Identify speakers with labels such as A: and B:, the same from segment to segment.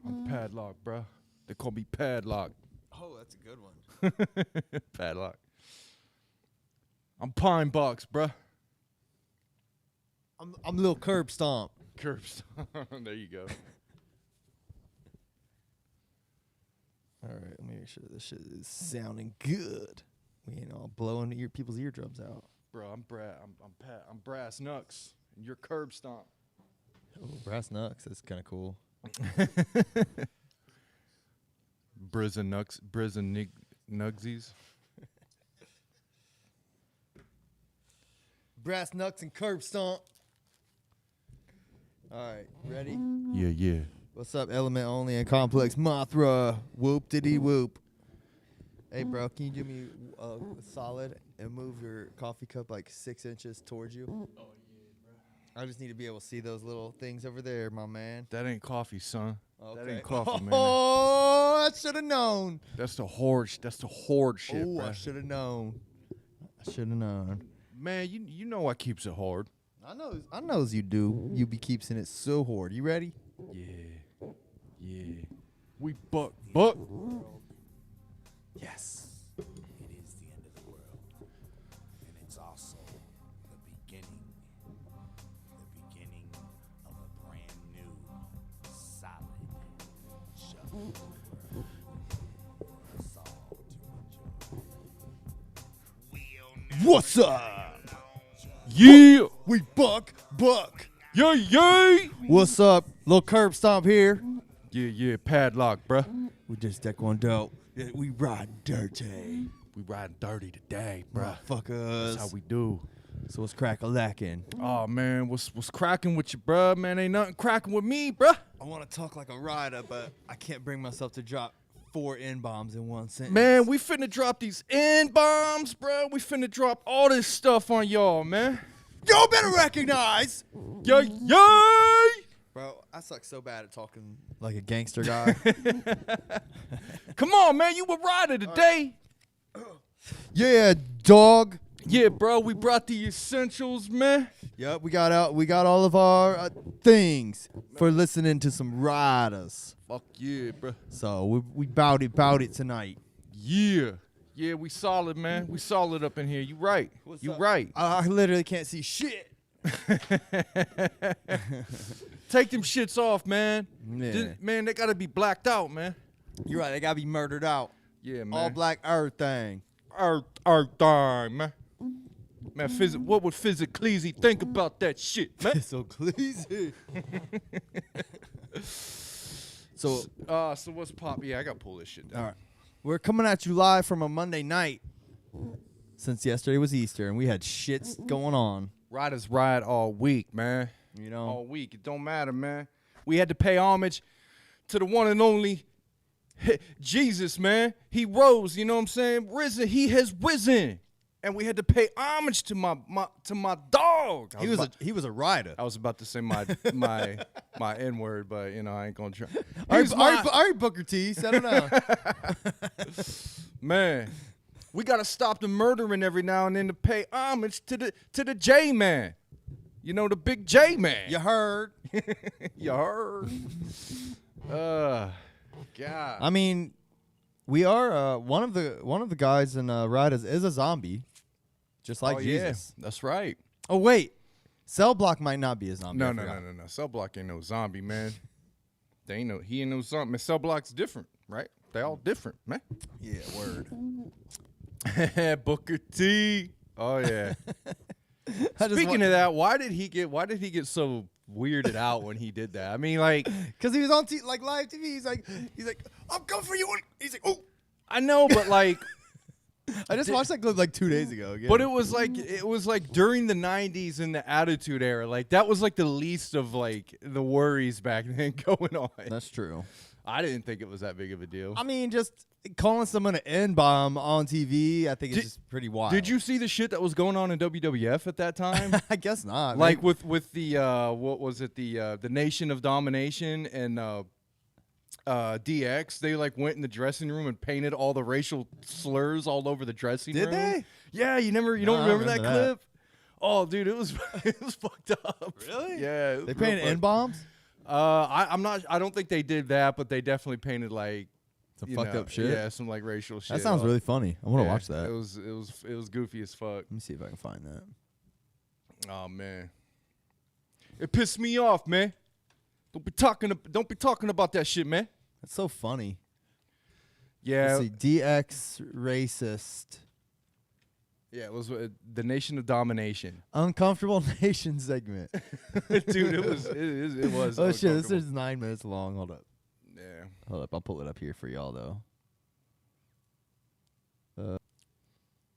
A: I'm Padlock, bruh. They call me Padlock.
B: Oh, that's a good one.
A: Padlock. I'm Pine Box, bruh.
B: I'm Lil Curb Stomp.
A: Curbs. There you go.
B: All right, let me make sure this shit is sounding good. We ain't all blowing people's eardrums out.
A: Bro, I'm Brass Knucks, and you're Curb Stomp.
B: Oh, Brass Knucks. That's kind of cool.
A: Nugsies.
B: Brass Knucks and Curb Stomp. All right, ready?
A: Yeah.
B: What's up, Element Only and Complex Mothra? Whoop diddy whoop. Hey, bro, can you do me a solid and move your coffee cup like 6 inches towards you? Oh, yeah, bro. I just need to be able to see those little things over there, my man.
A: That ain't coffee, son.
B: Okay.
A: That ain't coffee, man.
B: Oh, I should have known.
A: That's the horde shit,
B: Oh,
A: bro.
B: I should have known.
A: Man, you know I keeps it hard.
B: I knows you do. You be keeping it so hard. You ready?
A: Yeah. We buck.
B: Yes.
C: It is the end of the world, and it's also the beginning of a brand new, solid show for us all to enjoy.
B: What's up?
A: Yeah.
B: We buck.
A: Yeah.
B: What's up? Lil Curb Stomp here.
A: Yeah. Padlock, bruh.
B: We just deck one dope. We ride dirty.
A: We riding dirty today, bruh.
B: Motherfuckers.
A: That's how we do.
B: So what's crack-a-lackin'?
A: Oh man, what's cracking with you, bruh? Man, ain't nothing cracking with me, bruh.
B: I want to talk like a rider, but I can't bring myself to drop 4 N-bombs in one sentence.
A: Man, we finna drop these N-bombs, bruh. We finna drop all this stuff on y'all, man.
B: y'all better recognize.
A: Yay!
B: Bro, I suck so bad at talking like a gangster guy.
A: Come on, man, you a rider today.
B: Yeah, dog.
A: Yeah, bro, we brought the essentials, man.
B: Yep, we got all of our things for listening to some riders.
A: Fuck yeah, bro.
B: So we bout it tonight.
A: Yeah, we solid, man. We solid up in here. You right. You right.
B: I literally can't see shit.
A: Take them shits off, man.
B: Yeah.
A: Man, they gotta be blacked out, man.
B: You're right. They gotta be murdered out.
A: Yeah, man.
B: All black everything.
A: Earth time, man. Man, what would Physicleasy think about that shit, man?
B: So crazy. So
A: what's pop? Yeah, I gotta pull this shit down.
B: all right, we're coming at you live from a Monday night. Since yesterday was Easter and we had shits going on.
A: Riders ride all week, man.
B: You know,
A: All week. It don't matter, man. We had to pay homage to the one and only Jesus, man. He rose, you know what I'm saying? Risen. He has risen. And we had to pay homage to my dog.
B: he was a rider.
A: I was about to say my N-word, but you know I ain't gonna try.
B: All right, Booker T, settle down.
A: Man, we gotta stop the murdering every now and then to pay homage to the J man. You know, the big J man.
B: You heard?
A: You heard? God.
B: I mean, we are one of the guys in Riders is a zombie, just like Jesus.
A: Yeah, that's right.
B: Oh wait, Cell Block might not be a zombie.
A: No. Cell Block ain't no zombie, man. He ain't no zombie. Man, Cell Block's different, right? They all different, man.
B: Yeah, word.
A: Booker T. Oh yeah. Speaking of that, why did he get so weirded out when he did that? I mean, like,
B: because he was on live TV. He's like, I'm coming for you. He's like, oh.
A: I know, but like,
B: I just watched that clip like 2 days ago. Again.
A: But it was like during the '90s and the Attitude Era. Like that was like the least of like the worries back then going on.
B: That's true.
A: I didn't think it was that big of a deal.
B: I mean, just calling someone an N-bomb on TV, I think it's just pretty wild.
A: Did you see the shit that was going on in WWF at that time?
B: I guess not.
A: Like with the what was it, the Nation of Domination and DX? They like went in the dressing room and painted all the racial slurs all over the dressing room.
B: Did they?
A: Yeah, you don't remember that clip? Oh, dude, it was fucked up.
B: Really?
A: Yeah.
B: They painted N-bombs?
A: I'm not. I don't think they did that, but they definitely painted like
B: Some
A: you
B: fucked
A: know,
B: up shit.
A: Yeah, some like racial shit.
B: That sounds really funny. I want to
A: Yeah,
B: watch that.
A: It was goofy as fuck.
B: Let me see if I can find that.
A: Oh man, it pissed me off, man. Don't be talking about that shit, man.
B: That's so funny.
A: Yeah,
B: Let's see, DX racist.
A: yeah. It was the Nation of Domination,
B: Uncomfortable Nation segment.
A: dude. It was. It was.
B: Oh shit, this
A: uncomfortable.
B: is 9 minutes long. Hold up.
A: Yeah.
B: Hold up. I'll pull it up here for y'all though.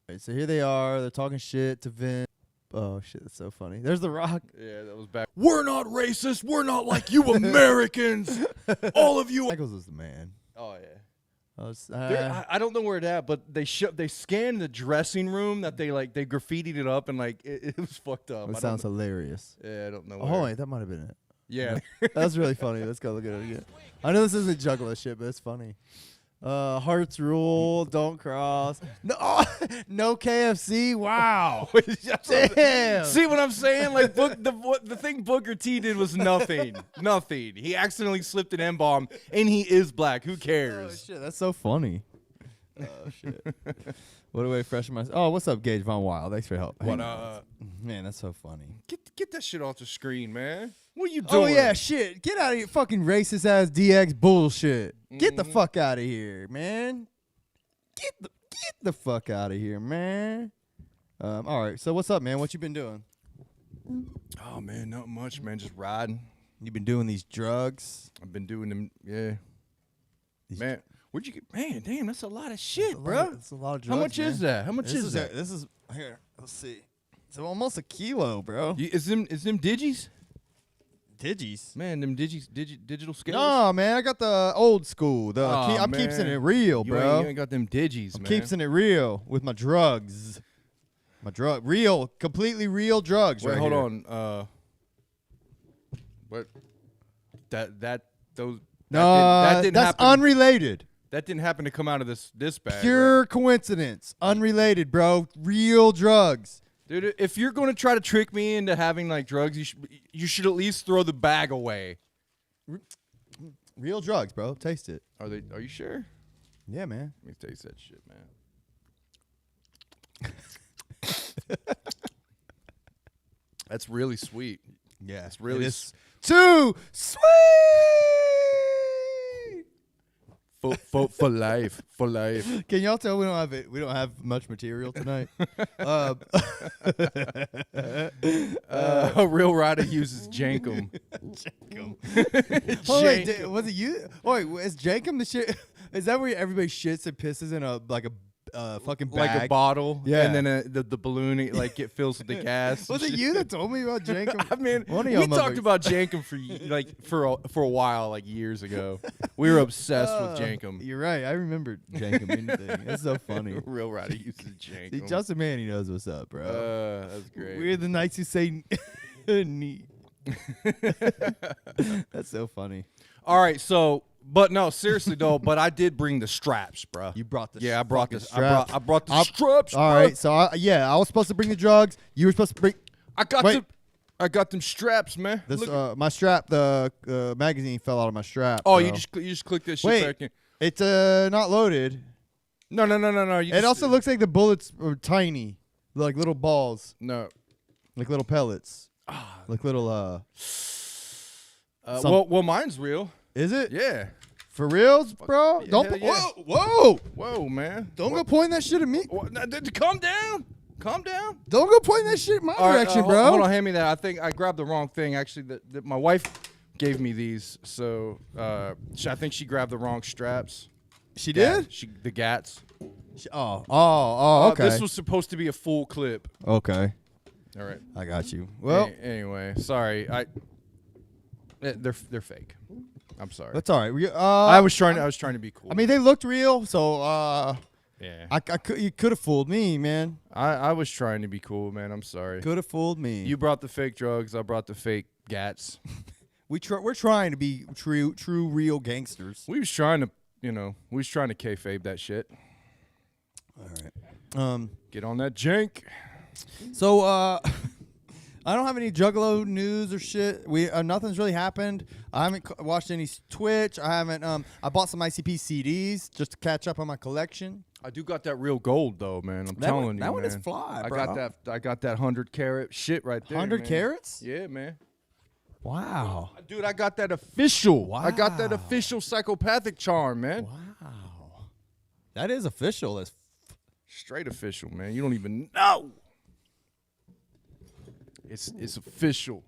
B: Right, so here they are. They're talking shit to Vince. Oh shit, that's so funny. There's The Rock.
A: Yeah, that was back. We're not racist. We're not like you Americans. All of you.
B: Michaels was the man.
A: Oh yeah.
B: I
A: I don't know where it at, but they scanned the dressing room that they graffitied it up and like it was fucked up.
B: it
A: I
B: sounds
A: don't know.
B: hilarious.
A: Yeah, I don't know.
B: Oh wait, that might have been it.
A: Yeah.
B: That's really funny. Let's go look at it again. I know this isn't juggler shit, but it's funny. Hearts rule, don't cross. No, no KFC. Wow. Damn.
A: See what I'm saying? Like the thing Booker T did was nothing. Nothing. He accidentally slipped an M-bomb, and he is black. Who
B: Oh
A: cares?
B: shit, that's so funny. Oh shit. What a way to freshen my. Oh, what's up, Gage Von Wild? Thanks for help.
A: What
B: Man, that's so funny.
A: Get that shit off the screen, man. What are you
B: Oh
A: doing?
B: yeah, shit. Get out of here, fucking racist ass DX bullshit. Get the fuck out of here, man. Get the fuck out of here, man. All right. So what's up, man? What you been doing?
A: Oh man, not much, man. Just riding.
B: You been doing these drugs?
A: I've been doing them. Yeah.
B: These
A: Man, where'd you get? Man, damn, that's a lot of shit, bro.
B: It's a lot of drugs.
A: How much is that? How much is that?
B: This is here. Let's see. It's almost a kilo, bro.
A: Is them digis?
B: Digis.
A: Man, them digital scales.
B: No, man. I got the old school. I'm
A: man.
B: keeping it real, bro.
A: You ain't got them digis,
B: I'm
A: man.
B: keeping it real with my drugs. Real, completely real drugs.
A: Wait,
B: right
A: hold
B: here.
A: on. What? That
B: No,
A: that didn't
B: that's
A: happen.
B: unrelated.
A: That didn't happen to come out of this bag.
B: Pure
A: right?
B: coincidence. Unrelated, bro. Real drugs.
A: Dude, if you're gonna try to trick me into having like drugs, you should at least throw the bag away.
B: Real drugs, bro. Taste it.
A: Are you sure?
B: Yeah, man.
A: Let me taste that shit, man. That's really sweet.
B: Yeah,
A: It's really
B: too sweet.
A: For life, for life.
B: Can y'all tell we don't have it? We don't have much material tonight.
A: A real rider uses Jankum.
B: Oh, wait, was it you? Oh, wait, is Jankum the shit? Is that where everybody shits and pisses in a fucking bag?
A: Like a bottle,
B: Yeah.
A: and then the balloon it fills with the gas.
B: Was it you that told me about Jankum?
A: I mean,
B: One of
A: we
B: y'all
A: talked
B: motherfuckers.
A: about Jankum for a while, like years ago. We were obsessed with Jankum.
B: You're right. I remember Jankum. Anything. That's so funny.
A: Real rider uses
B: See,
A: Jankum.
B: Justin Manny knows what's up, bro.
A: That's great.
B: We're the knights who say neat. That's so funny.
A: All right, so, but no, seriously though. But I did bring the straps, bro.
B: You brought the
A: Yeah, I brought
B: fucking
A: this.
B: straps.
A: I brought the straps.
B: All
A: bro.
B: right, so I was supposed to bring the drugs. You were supposed to bring
A: I got them straps, man.
B: this.
A: Look.
B: My strap. The magazine fell out of my strap.
A: Oh,
B: bro.
A: you just click this shit
B: Wait.
A: back in.
B: It's not loaded.
A: No.
B: It also looks like the bullets are tiny, like little balls,
A: no.
B: like little pellets, like little
A: Well, mine's real.
B: Is it?
A: Yeah.
B: For reals, bro?
A: Yeah,
B: Don't.
A: hell yeah.
B: Whoa!
A: Whoa, man.
B: Don't go pointing that shit at me.
A: Calm down. Calm down.
B: Don't go pointing that shit in my
A: All right,
B: direction,
A: hold-
B: bro.
A: Hold on, hand me that. I think I grabbed the wrong thing. Actually, my wife gave me these, so I think she grabbed the wrong straps.
B: She did?
A: The Gats.
B: Okay.
A: This was supposed to be a full clip.
B: Okay.
A: All right.
B: I got you. Well,
A: Anyway, sorry. They're fake. I'm sorry.
B: that's all right.
A: I was trying to be cool.
B: I mean, they looked real, so
A: yeah.
B: you could have fooled me, man.
A: I was trying to be cool, man. I'm sorry.
B: Could have fooled me.
A: You brought the fake drugs. I brought the fake Gats.
B: We're trying to be true, real gangsters.
A: We was trying to kayfabe that shit.
B: All right.
A: Get on that jank.
B: So I don't have any Juggalo news or shit. Nothing's really happened. I haven't watched any Twitch. I haven't. I bought some ICP CDs just to catch up on my collection.
A: I do got that real gold though, man. I'm telling you,
B: that one
A: man.
B: is fly,
A: I
B: bro.
A: got that 100-carat shit right there.
B: 100
A: man.
B: carats?
A: Yeah, man.
B: Wow.
A: Dude, I got that official.
B: Wow.
A: I got that official psychopathic charm, man.
B: Wow. That is official. That's
A: Straight official, man. You don't even know. It's official.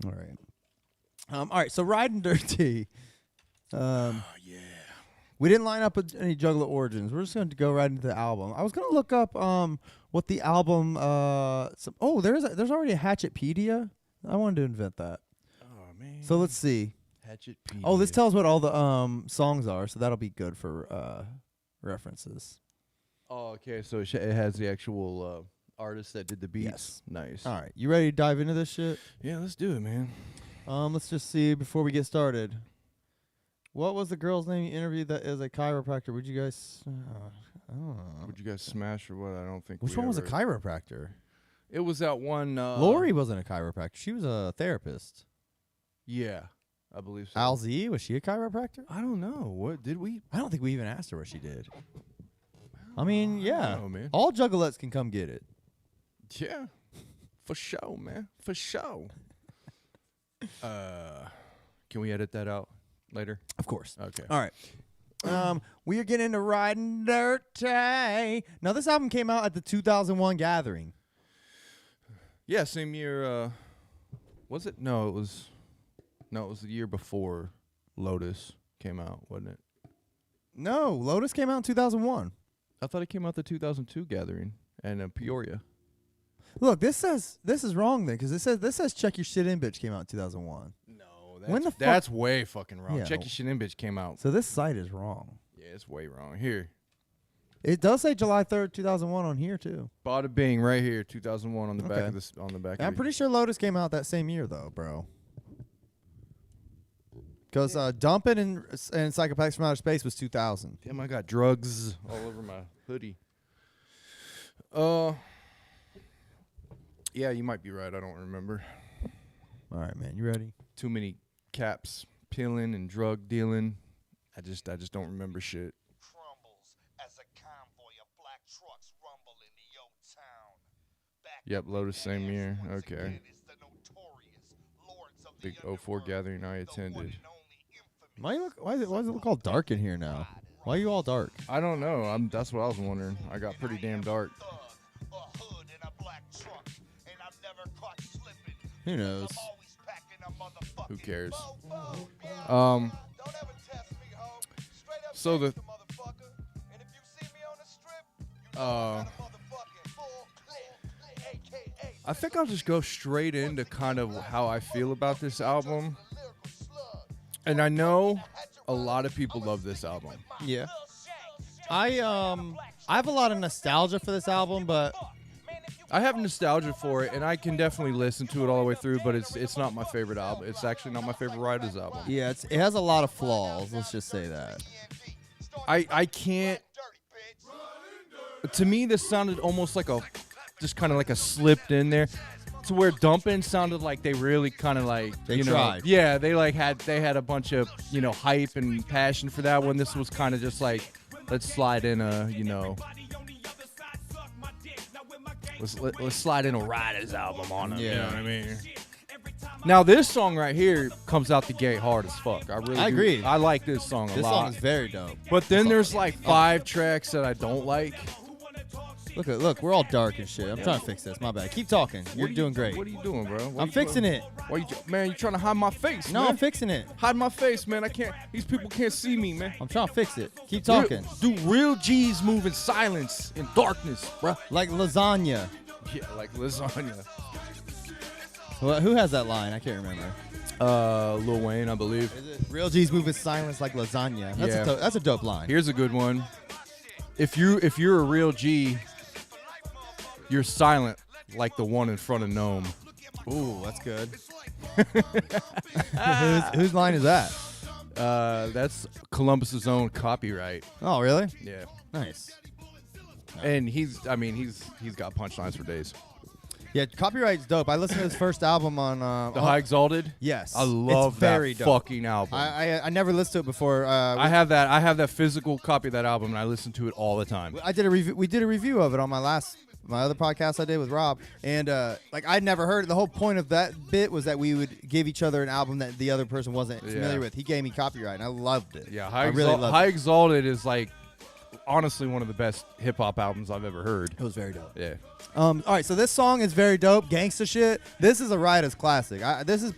B: all right. All right. So Ryden Dirtay.
A: Yeah.
B: We didn't line up with any Juggalo origins. We're just going to go right into the album. I was going to look up what the album. There's already a Hatchetpedia. I wanted to invent that.
A: Oh man.
B: So let's see.
A: Hatchetpedia.
B: Oh, this tells what all the songs are, so that'll be good for references.
A: Oh, okay. So it has the actual artist that did the beats.
B: Yes.
A: Nice.
B: All right, you ready to dive into this shit?
A: Yeah, let's do it, man.
B: Let's just see before we get started. What was the girl's name you interviewed that is a chiropractor? Would you guys? I don't know.
A: Would you guys smash or what? I don't think.
B: Which one was a chiropractor?
A: It was that one.
B: Lori wasn't a chiropractor. She was a therapist.
A: Yeah, I believe so.
B: Alzie, was she a chiropractor?
A: I don't know. What did we?
B: I don't think we even asked her what she did. I mean, yeah.
A: know, man.
B: All juggalettes can come get it.
A: Yeah, for sure, man. For sure. Can we edit that out later?
B: Of course.
A: Okay.
B: All right. We are getting into Ryden Dirtay. Now, this album came out at the 2001 Gathering.
A: Yeah, same year. Was it? No, it was the year before Lotus came out, wasn't it?
B: No, Lotus came out in 2001.
A: I thought it came out the 2002 Gathering and Peoria.
B: Look, this is wrong then, because this says Check Your Shit In Bitch came out in 2001.
A: No,
B: When the fuck-
A: that's way fucking wrong.
B: Yeah.
A: Check Your Shit In Bitch came out.
B: So this site is wrong.
A: Yeah, it's way wrong. Here,
B: It does say July 3rd, 2001 on here too.
A: bada bing, right here, 2001 on the back
B: Okay.
A: of this. On the back.
B: I'm
A: of
B: pretty sure Lotus came out that same year though, bro. Because Dumpin' and Psychopathic from Outer Space was 2000.
A: Damn, I got drugs all over my hoodie. Yeah, you might be right. I don't remember.
B: All right, man, you ready?
A: Too many caps peeling and drug dealing. I just don't remember shit.
C: Crumbles as a convoy of black trucks rumble in the old town. Back
A: Yep, Lotus same year.
C: once
A: Okay.
C: again is the notorious lords of
A: Big
C: the
A: 04
C: underworld,
A: gathering I
C: the one
A: attended.
C: and only infamous
B: Why does it look all dark in here now? Why are you all dark?
A: I don't know. That's what I was wondering. I got pretty damn dark.
C: thug, a hood in a black truck, and I've never caught slipping.
B: Who knows?
C: I'm always packing a motherfucking
A: Who cares?
C: mofo, yeah.
A: Um,
C: Don't ever test me, ho. Straight up
A: So the-
C: gangsta, motherfucker. And if you see me on the strip, you know
A: Uh,
C: I got a motherfucking full clip, AKA
A: I think I'll just go straight into kind of how I feel about this album.
C: lyrical slug.
A: And I know a lot of people love this album.
B: Yeah. I have a lot of nostalgia for this album, but
A: I have nostalgia for it, and I can definitely listen to it all the way through. But it's not my favorite album. It's actually not my favorite Rydas album.
B: yeah, it has a lot of flaws. Let's just say that.
A: I can't. To me, this sounded almost like just kind of like a slipped in there. To where Dumpin' sounded like they really kind of like
B: They tried.
A: Yeah, they had a bunch of hype and passion for that one. This was kind of just like, let's slide in a let's slide in a Rydas album on it. You know
B: Yeah.
A: what I mean? Now this song right here comes out the gate hard as fuck. I
B: I agree.
A: I like this song a
B: This
A: lot.
B: song is very dope.
A: But then there's like 5 tracks that I don't like.
B: Look, we're all dark and shit. I'm trying to fix this. My bad. Keep talking. You're doing great.
A: What are you doing, bro?
B: I'm fixing it.
A: Why man, you trying to hide my face,
B: No,
A: man?
B: I'm fixing it.
A: Hide my face, man. I can't. These people can't see me, man.
B: I'm trying to fix it. Keep talking.
A: Real G's move in silence, in darkness, bro.
B: Like lasagna.
A: Yeah, like lasagna.
B: Who has that line? I can't remember.
A: Lil Wayne, I believe.
B: Is it real G's move in silence like lasagna?
A: Yeah.
B: That's a dope line.
A: Here's a good one. If you're a real G, you're silent like the one in front of Gnome.
B: Ooh, that's good. whose line is that?
A: That's Columbus's own copyright.
B: Oh, really?
A: Yeah.
B: Nice.
A: And he's got punchlines for days.
B: Yeah, Copyright's dope. I listened to his first album on
A: The High Exalted.
B: Yes,
A: I love
B: it's very
A: that
B: dope.
A: fucking album.
B: I never listened to it before.
A: I have that physical copy of that album, and I listen to it all the time.
B: I did a review. We did a review of it on my other podcast I did with Rob, and like I'd never heard it. The whole point of that bit was that we would give each other an album that the other person wasn't familiar with. He gave me Copyright, and I loved it.
A: Yeah,
B: I really loved
A: High
B: it.
A: Exalted is like honestly one of the best hip hop albums I've ever heard.
B: It was very dope.
A: Yeah.
B: All right, so this song is very dope, gangsta shit. This is a Rydas classic. This is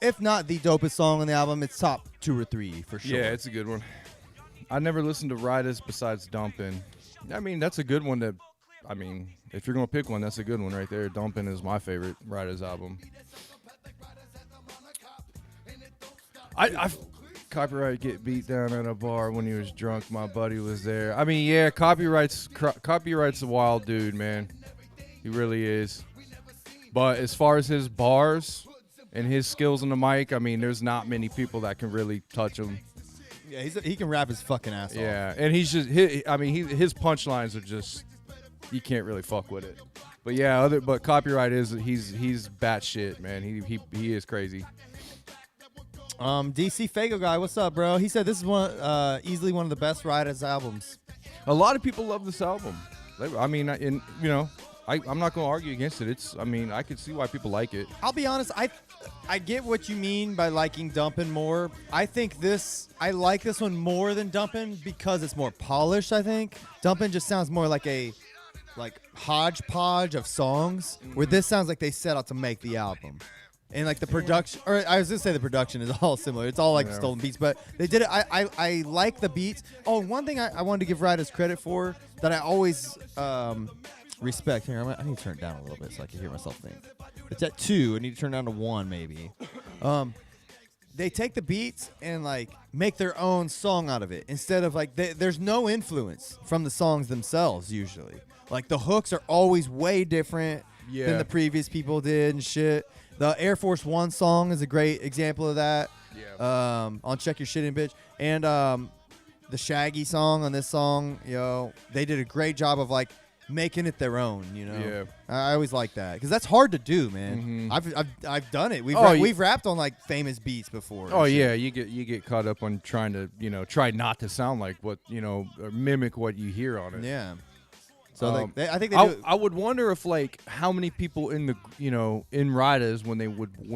B: if not the dopest song on the album, it's top 2 or 3 for sure.
A: Yeah, it's a good one. I never listened to Rydas besides Dumpin'. I mean, that's a good one if you're going to pick one, that's a good one right there. Dumpin' is my favorite Rydas album. I Copyright get beat down at a bar when he was drunk. My buddy was there. I mean, yeah, Copyright's a wild dude, man. He really is. But as far as his bars and his skills on the mic, I mean, there's not many people that can really touch him.
B: Yeah, he can rap his fucking ass off.
A: Yeah, and he's just his punchlines are just you can't really fuck with it. But yeah, but Copyright he's batshit, man. He is crazy.
B: DC Fago guy, what's up, bro? He said this is easily one of the best Rydas albums.
A: A lot of people love this album. I mean, I'm not going to argue against it. I could see why people like it.
B: I'll be honest, I get what you mean by liking Dumpin' more. I like this one more than Dumpin' because it's more polished, I think. Dumpin' just sounds more like a hodgepodge of songs, where this sounds like they set out to make the album. And like the production, or I was gonna say the production is all similar. It's all like stolen beats, but they did it. I like the beats. Oh, one thing I wanted to give Rydas credit for that I always respect. Here, I need to turn it down a little bit so I can hear myself think. It's at 2. I need to turn it down to 1 maybe. They take the beats and like make their own song out of it instead of like there's no influence from the songs themselves usually. Like the hooks are always way different than the previous people did and shit. The Air Force One song is a great example of that.
A: Yeah.
B: On Check Your Shit In, Bitch. And the Shaggy song on this song, they did a great job of like making it their own,
A: Yeah.
B: I always like that because that's hard to do, man. I've done it. We've rapped on like famous beats before.
A: Oh yeah, you get caught up on trying to try not to sound like what or mimic what you hear on it.
B: Yeah. So I think they do.
A: I would wonder if like how many people in the in Rydas when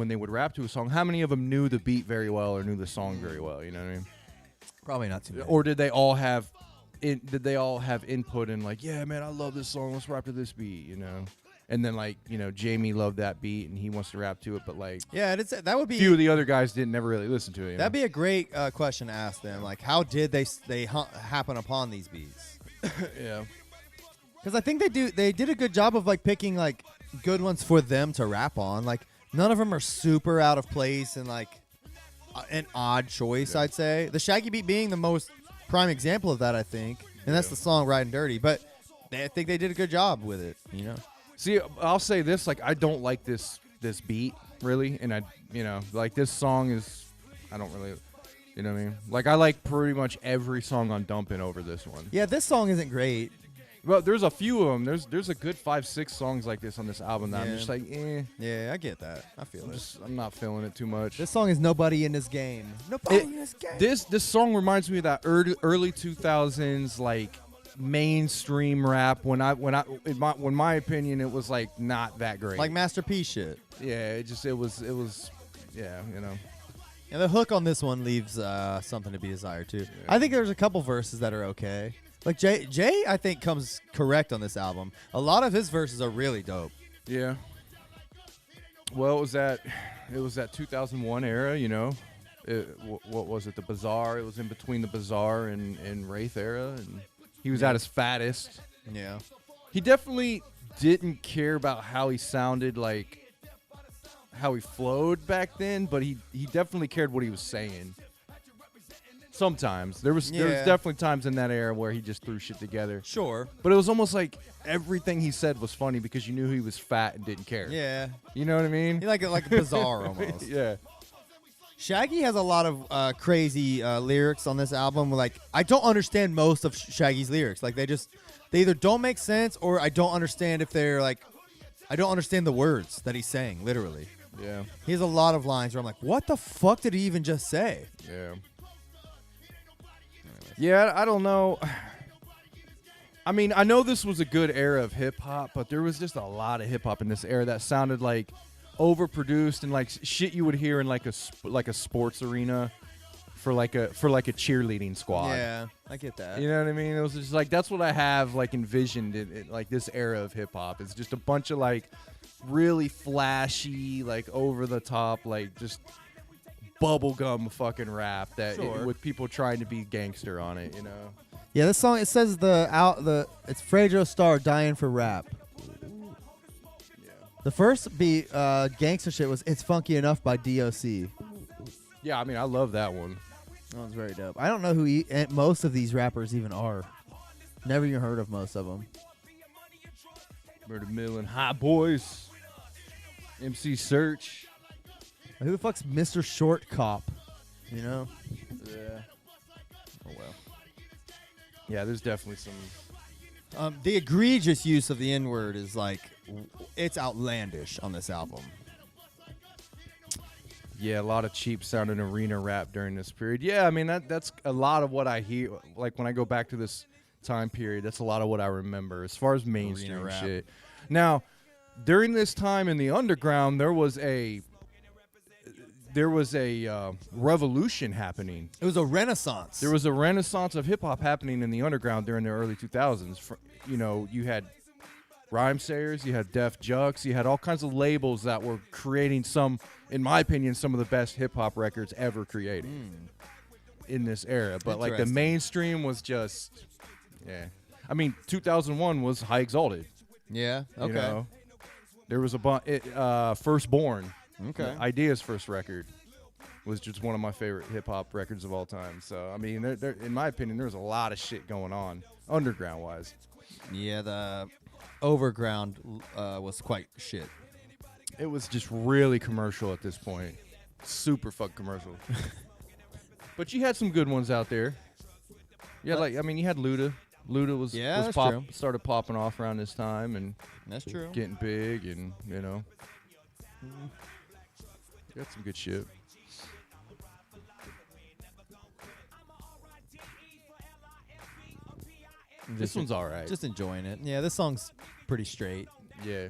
A: they would rap to a song, how many of them knew the beat very well or knew the song very well? You know what I mean?
B: Probably not too many.
A: Or did they all have input in like, yeah, man, I love this song. Let's rap to this beat, And then like Jamie loved that beat and he wants to rap to it, but like
B: that would be
A: few of the other guys never really listen to it.
B: That'd be a great question to ask them. Like, how did they happen upon these beats?
A: Yeah.
B: Because I think they did a good job of like picking like good ones for them to rap on. Like none of them are super out of place and like an odd choice. I'd say the Shaggy beat being the most prime example of that. I think, and that's the song "Ryden Dirtay." But I think they did a good job with it.
A: See, I'll say this: like I don't like this beat really, and like this song is I don't really. You know what I mean? Like I like pretty much every song on Dumpin' over this one.
B: Yeah, this song isn't great.
A: Well, there's a few of them. There's a good 5-6 songs like this on this album that I'm just like, eh.
B: Yeah, I get that. I feel it.
A: I'm not feeling it too much.
B: This song is Nobody in This Game. Nobody in this game.
A: This song reminds me of that early 2000s like mainstream rap when my opinion it was like not that great.
B: Like Master P shit.
A: Yeah, it was yeah,
B: And the hook on this one leaves something to be desired too. Yeah. I think there's a couple verses that are okay. Like Jay, I think comes correct on this album. A lot of his verses are really dope.
A: Yeah. Well, it was that 2001 era, what was it? The Bazaar. It was in between the Bazaar and Wraith era, and he was at his fattest.
B: Yeah.
A: He definitely didn't care about how he sounded, like how he flowed back then, but he definitely cared what he was saying. Sometimes there was definitely times in that era where he just threw shit together.
B: Sure,
A: but it was almost like everything he said was funny because you knew he was fat and didn't care.
B: Yeah,
A: you know what I mean?
B: Like bizarre almost.
A: Yeah.
B: Shaggy has a lot of crazy lyrics on this album. Like, I don't understand most of Shaggy's lyrics. Like, they either don't make sense or I don't understand if they're like, I don't understand the words that he's saying, literally.
A: Yeah.
B: He has a lot of lines where I'm like, what the fuck did he even just say?
A: Yeah. Yeah, I don't know. I mean, I know this was a good era of hip hop, but there was just a lot of hip hop in this era that sounded like overproduced and like shit you would hear in like a sports arena for like a cheerleading squad.
B: Yeah, I get that.
A: You know what I mean? It was just like that's what I have like envisioned it like this era of hip hop. It's just a bunch of like really flashy, like over the top, like just bubblegum fucking rap that
B: Sure.
A: with people trying to be gangster on it, you know.
B: Yeah, this song, it says it's Fredo Starr dying for rap.
A: Yeah.
B: The first beat, gangster shit, was It's Funky Enough by DOC.
A: Yeah, I mean, I love that one.
B: That was very dope. I don't know who most of these rappers even are. Never even heard of most of them.
A: Murder Mill and Hot Boys. MC Search.
B: Who the fuck's Mr. Short Cop? You know?
A: Yeah. Oh, well. Yeah, there's definitely some...
B: The egregious use of the N-word is like, it's outlandish on this album.
A: Yeah, a lot of cheap sounding arena rap during this period. Yeah, I mean, that's a lot of what I hear. Like, when I go back to this time period, that's a lot of what I remember as far as mainstream
B: rap.
A: shit. Now, during this time in the underground, there was a revolution happening.
B: It was a renaissance.
A: There was a renaissance of hip-hop happening in the underground during the early 2000s. You know, you had rhyme sayers, you had Def Jux, you had all kinds of labels that were creating some, in my opinion, some of the best hip-hop records ever created in this era. But, like, the mainstream was just, yeah. I mean, 2001 was High Exalted.
B: Yeah, okay.
A: You know? There was Firstborn.
B: Okay.
A: Idea's first record was just one of my favorite hip-hop records of all time. So, I mean, in my opinion, there's a lot of shit going on, underground-wise.
B: Yeah, the Overground was quite shit.
A: It was just really commercial at this point. Super fuck commercial. But you had some good ones out there. Yeah, like, I mean, you had Luda. Luda started popping off around this time and
B: That's true.
A: getting big and, you know. Got some good shit. This one's all right.
B: Just enjoying it. Yeah, this song's pretty straight.
A: Yeah.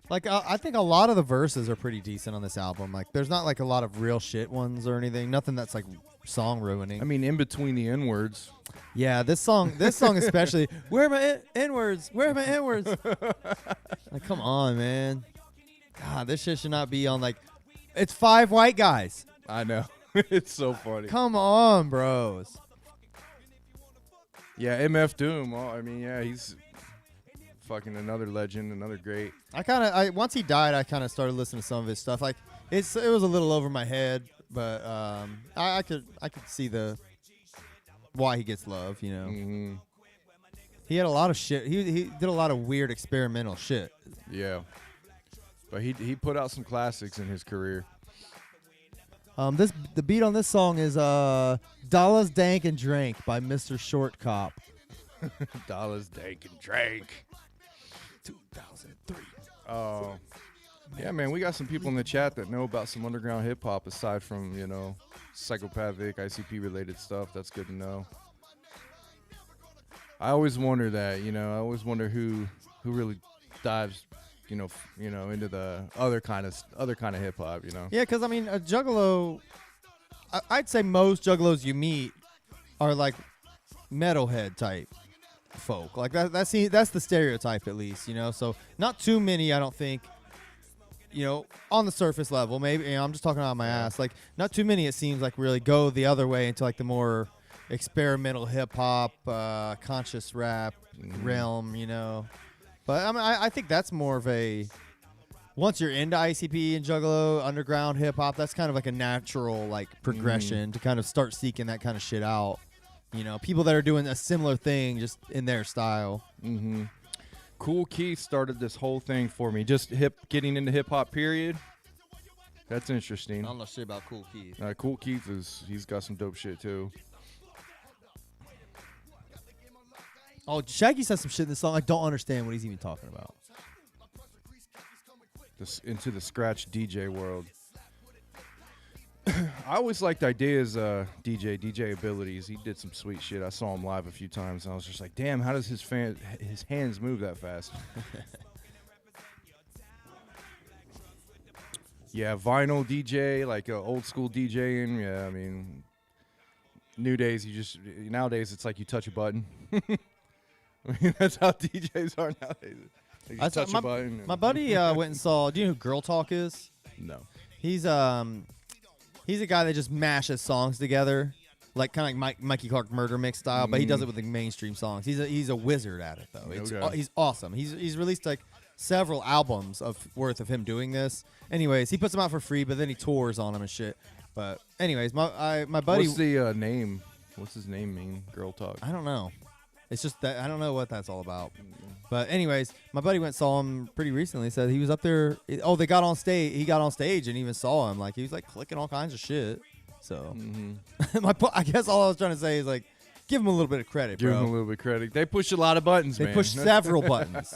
B: Like, I think a lot of the verses are pretty decent on this album. Like, there's not, like, a lot of real shit ones or anything. Nothing that's, like, song ruining.
A: I mean, in between the N-words.
B: Yeah, this song especially. Where are my N-words? Where are my N-words? Like, come on, man. God, this shit should not be on, like, it's 5 white guys.
A: I know. It's so funny.
B: Come on, bros.
A: Yeah, MF Doom. Oh, I mean, yeah, he's fucking another legend, another great.
B: Once he died, I kind of started listening to some of his stuff. Like, it was a little over my head, but I could see why he gets love, you know.
A: Mm-hmm.
B: He had a lot of shit. He did a lot of weird experimental shit.
A: Yeah. But he put out some classics in his career.
B: The beat on this song is Dollars Dank and Drank by Mr. Short Cop.
A: Dollars Dank and Drank.
B: 2003.
A: Oh. Yeah, man, we got some people in the chat that know about some underground hip hop aside from, you know, psychopathic, ICP related stuff. That's good to know. I always wonder that, you know, who really dives into the other kind of hip hop, you know.
B: Yeah, because I mean, a juggalo. I'd say most juggalos you meet are like metalhead type folk. Like that's the stereotype, at least, you know. So not too many, I don't think. You know, on the surface level, maybe. You know, I'm just talking out my ass. Like, not too many. It seems like really go the other way into like the more experimental hip hop, conscious rap realm. You know. But I mean, I think that's more of a, once you're into ICP and Juggalo, underground hip hop, that's kind of like a natural like progression to kind of start seeking that kind of shit out. You know, people that are doing a similar thing just in their style.
A: Mm-hmm. Cool Keith started this whole thing for me. Just getting into hip hop, period. That's interesting.
B: I don't know shit about Cool Keith.
A: Cool Keith he's got some dope shit too.
B: Oh, Shaggy says some shit in this song. I don't understand what he's even talking about.
A: Into the scratch DJ world. I always liked Idea's DJ abilities. He did some sweet shit. I saw him live a few times, and I was just like, damn, how does his hands move that fast? Yeah, vinyl DJ, like old school DJing. Yeah, I mean, nowadays it's like you touch a button. I mean, that's how DJs are nowadays. They just touch a button.
B: My buddy went and saw. Do you know who Girl Talk is?
A: No.
B: He's a guy that just mashes songs together, like kind of like Mikey Clark Murder Mix style, but he does it with the mainstream songs. He's a wizard at it though.
A: Okay.
B: He's awesome. He's released like several albums worth of him doing this. Anyways, he puts them out for free, but then he tours on them and shit. But anyways, my buddy.
A: What's the name? What's his name mean? Girl Talk.
B: I don't know. It's just that I don't know what that's all about. But anyways, my buddy went and saw him pretty recently. Said he was up there. They got on stage. He got on stage and even saw him. Like he was like clicking all kinds of shit. So I guess all I was trying to say is like, give him a little bit of credit, bro.
A: Give him a little bit of credit. They push a lot of buttons, man.
B: They push several buttons.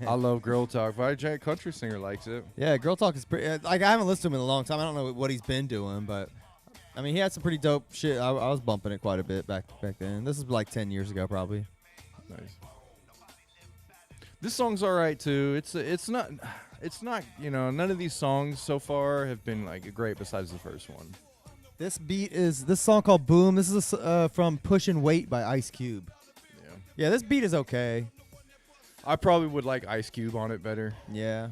A: I love Girl Talk. But a giant country singer likes it.
B: Yeah, Girl Talk is pretty. Like I haven't listened to him in a long time. I don't know what he's been doing, but I mean he had some pretty dope shit. I was bumping it quite a bit back then. This is like 10 years ago, probably.
A: Nice. This song's all right too. It's not none of these songs so far have been like great besides the first one.
B: This song called Boom. This is from Pushin' Weight by Ice Cube. Yeah, this beat is okay.
A: I probably would like Ice Cube on it better.
B: Yeah.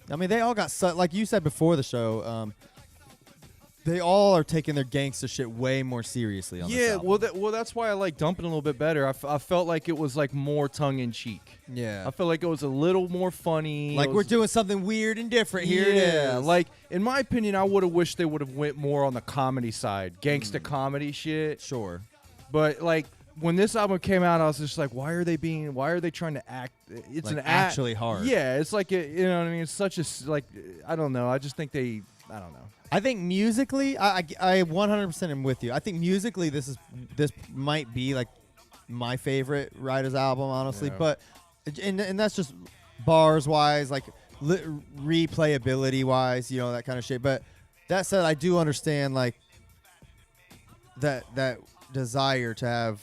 B: I mean, they all got like you said before the show. They all are taking their gangster shit way more seriously on this album.
A: well, that's why I like Dumpin' a little bit better. I felt like it was like more tongue in cheek.
B: Yeah.
A: I felt like it was a little more funny.
B: Like we're doing something weird and different. Here it is.
A: Like in my opinion, I would have wished they would have went more on the comedy side, gangsta comedy shit.
B: Sure.
A: But like when this album came out, I was just like, why are they trying to act? It's
B: like
A: an
B: actually hard.
A: Yeah, it's like you know what I mean. It's such a like I don't know. I just think I don't know.
B: I think musically, I 100% am with you. I think musically, this might be like my favorite Rydas album, honestly.
A: Yeah.
B: But and that's just bars wise, like replayability wise, that kind of shit. But that said, I do understand like that desire to have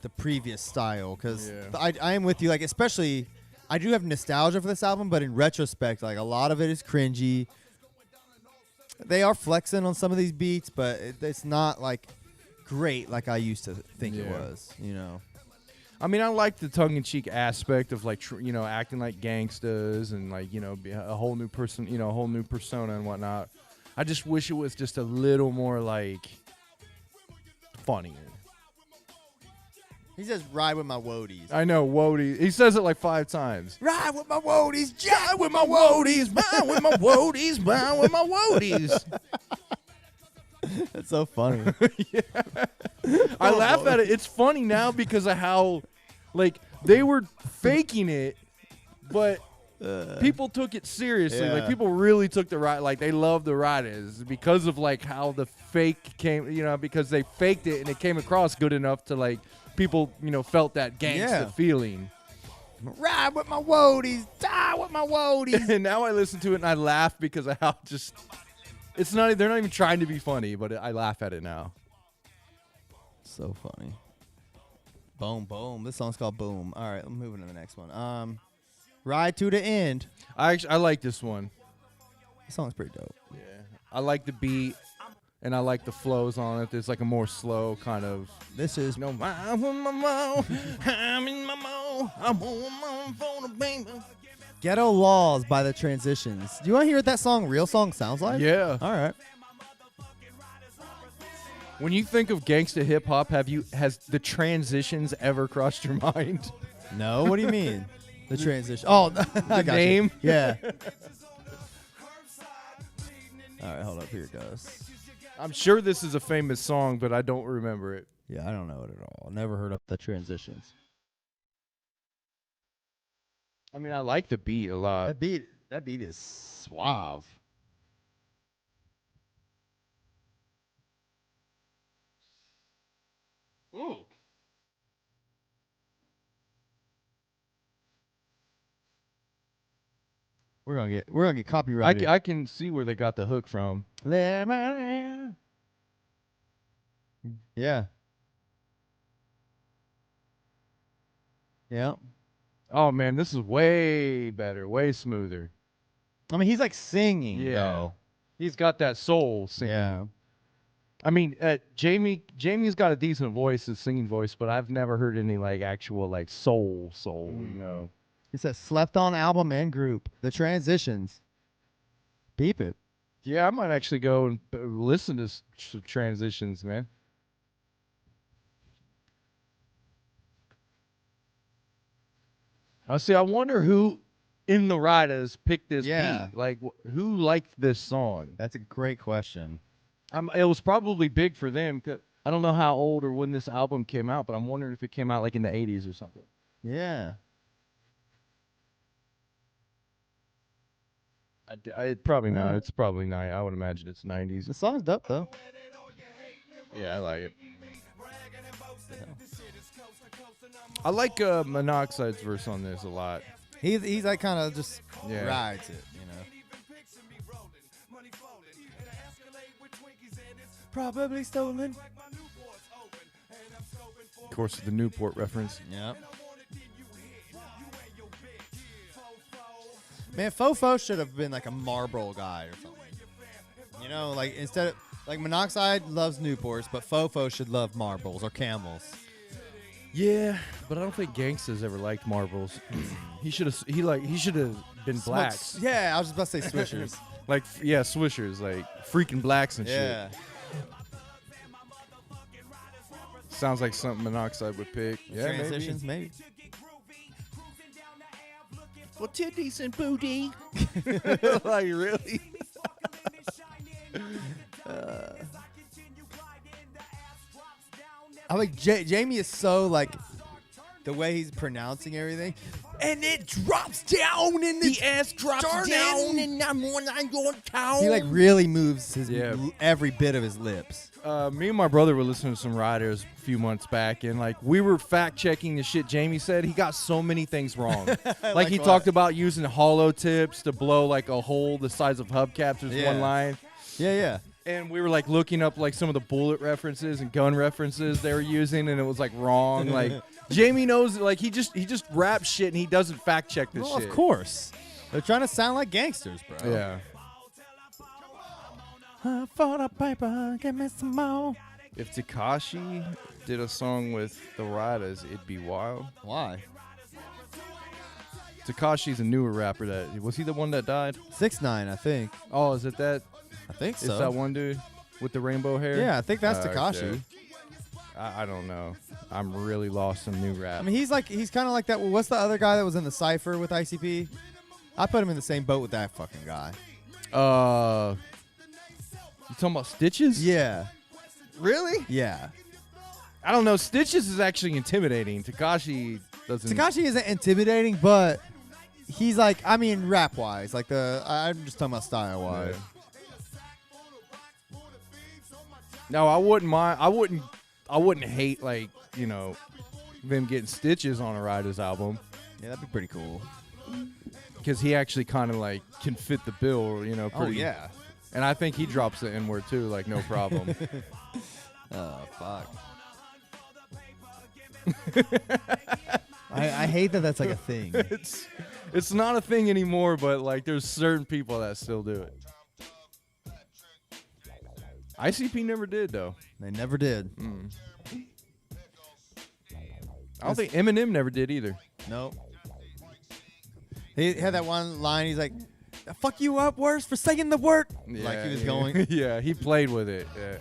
B: the previous style because I am with you. Like especially, I do have nostalgia for this album, but in retrospect, like a lot of it is cringy. They are flexing on some of these beats, but it's not like great like I used to think it was,
A: I mean, I like the tongue-in-cheek aspect of like acting like gangsters and like be a whole new person, a whole new persona and whatnot. I just wish it was just a little more like funnier.
B: He says, "Ride with my woadies."
A: I know, woadies. He says it like 5 times.
B: Ride with my woadies,
A: ride with my woadies, ride with my woadies, ride with my woadies.
B: That's so funny.
A: I laugh at it. It's funny now because of how, like, they were faking it, but people took it seriously.
B: Yeah.
A: Like, people really took the ride. Like, they loved the Rydas because of, like, how the fake came, because they faked it and it came across good enough to, like, people, felt that gangsta feeling.
B: Ride with my woadies, die with my woadies.
A: And now I listen to it and I laugh because of how just, they're not even trying to be funny, but I laugh at it now.
B: So funny. Boom, boom. This song's called Boom. All right, I'm moving to the next one. Ride to the End.
A: I like this one.
B: This song's pretty dope.
A: Yeah. I like the beat. And I like the flows on it. There's like a more slow kind of.
B: This is.
A: I'm in my mo. I'm on for the baby.
B: Ghetto Laws by The Transitions. Do you want to hear what that real song sounds like?
A: Yeah.
B: All right.
A: When you think of gangsta hip hop, has The Transitions ever crossed your mind?
B: No. What do you mean? The Transition. Oh, I got
A: name.
B: You. Yeah. All right, hold up. Here it goes.
A: I'm sure this is a famous song, but I don't remember it.
B: Yeah, I don't know it at all. Never heard of The Transitions.
A: I mean, I like the beat a lot.
B: That beat is suave.
A: Ooh.
B: We're gonna get copyrighted.
A: I can see where they got the hook from.
B: Yeah. Yeah.
A: Oh man, this is way better, way smoother.
B: I mean, he's like singing.
A: Yeah.
B: Though.
A: He's got that soul singing.
B: Yeah.
A: I mean, Jamie's got a decent voice, a singing voice, but I've never heard any like actual like soul, you know.
B: It's a slept on album and group. The Transitions. Beep it.
A: Yeah, I might actually go and listen to some Transitions, man. I wonder who in the Rydas picked this beat. Like, who liked this song?
B: That's a great question.
A: It was probably big for them. I don't know how old or when this album came out, but I'm wondering if it came out like in the 80s or something.
B: Yeah.
A: Probably not. It's probably not. I would imagine it's 90s.
B: The song's dope though.
A: Yeah, I like it. I like Monoxide's verse on this a lot.
B: He's like kind of just
A: Yeah.
B: rides it, you know. Probably stolen.
A: Of course, the Newport reference.
B: Yep. Man, Fofo should have been like a Marlboro guy or something. You know, like instead of like Monoxide loves Newports, but Fofo should love Marlboros or Camels.
A: Yeah, but I don't think Gangsta's ever liked marbles. he should have been blacks.
B: Yeah, I was just about to say Swishers.
A: Like Swishers, like freaking blacks and
B: Yeah.
A: shit. Sounds like something Monoxide would pick. Yeah,
B: Transitions, maybe.
A: Well, titties and booty. Like really?
B: I like Jamie is so like the way he's pronouncing everything, and it drops down and
A: The ass drops down.
B: and I'm on your town. He like really moves his every bit of his lips.
A: Me and my brother were listening to some Riders a few months back, and like we were fact checking the shit Jamie said. He got so many things wrong. like he
B: what?
A: talked about using hollow tips to blow like a hole the size of hubcaps. There's one line.
B: Yeah.
A: And we were like looking up like some of the bullet references and gun references they were using, and it was like wrong. Like Jamie knows, like he just raps shit and he doesn't fact check this shit.
B: Of course, they're trying to sound like gangsters, bro.
A: Yeah.
B: For the paper, give me some more.
A: If Tekashi did a song with the Rydas, it'd be wild.
B: Why?
A: Tekashi's a newer rapper. Was he the one that died?
B: 6ix9ine, I think.
A: Oh, is it that?
B: I think so.
A: Is that one dude with the rainbow hair?
B: Yeah, I think that's
A: Okay.
B: Tekashi.
A: I don't know. I'm really lost in new rap.
B: I mean, he's kind of like that. What's the other guy that was in the Cypher with ICP? I put him in the same boat with that fucking guy.
A: You talking about Stitches?
B: Yeah.
A: Really?
B: Yeah.
A: I don't know. Stitches is actually intimidating. Tekashi doesn't.
B: Tekashi isn't intimidating, but he's like, I mean, rap wise, like I'm just talking about style wise.
A: Yeah. No, I wouldn't mind. I wouldn't hate like them getting Stitches on a Ryder's album.
B: Yeah, that'd be pretty cool.
A: Because he actually kind of like can fit the bill, Pretty,
B: Oh yeah.
A: And I think he drops the N-word too, like no problem.
B: Oh fuck. I hate that that's like a thing.
A: It's not a thing anymore, but like there's certain people that still do it. ICP never did though.
B: They never did.
A: I don't think Eminem never did either.
B: Nope. He had that one line. He's like, "Fuck you up worse for saying the word." Like he was going.
A: Yeah, he played with it. Yeah.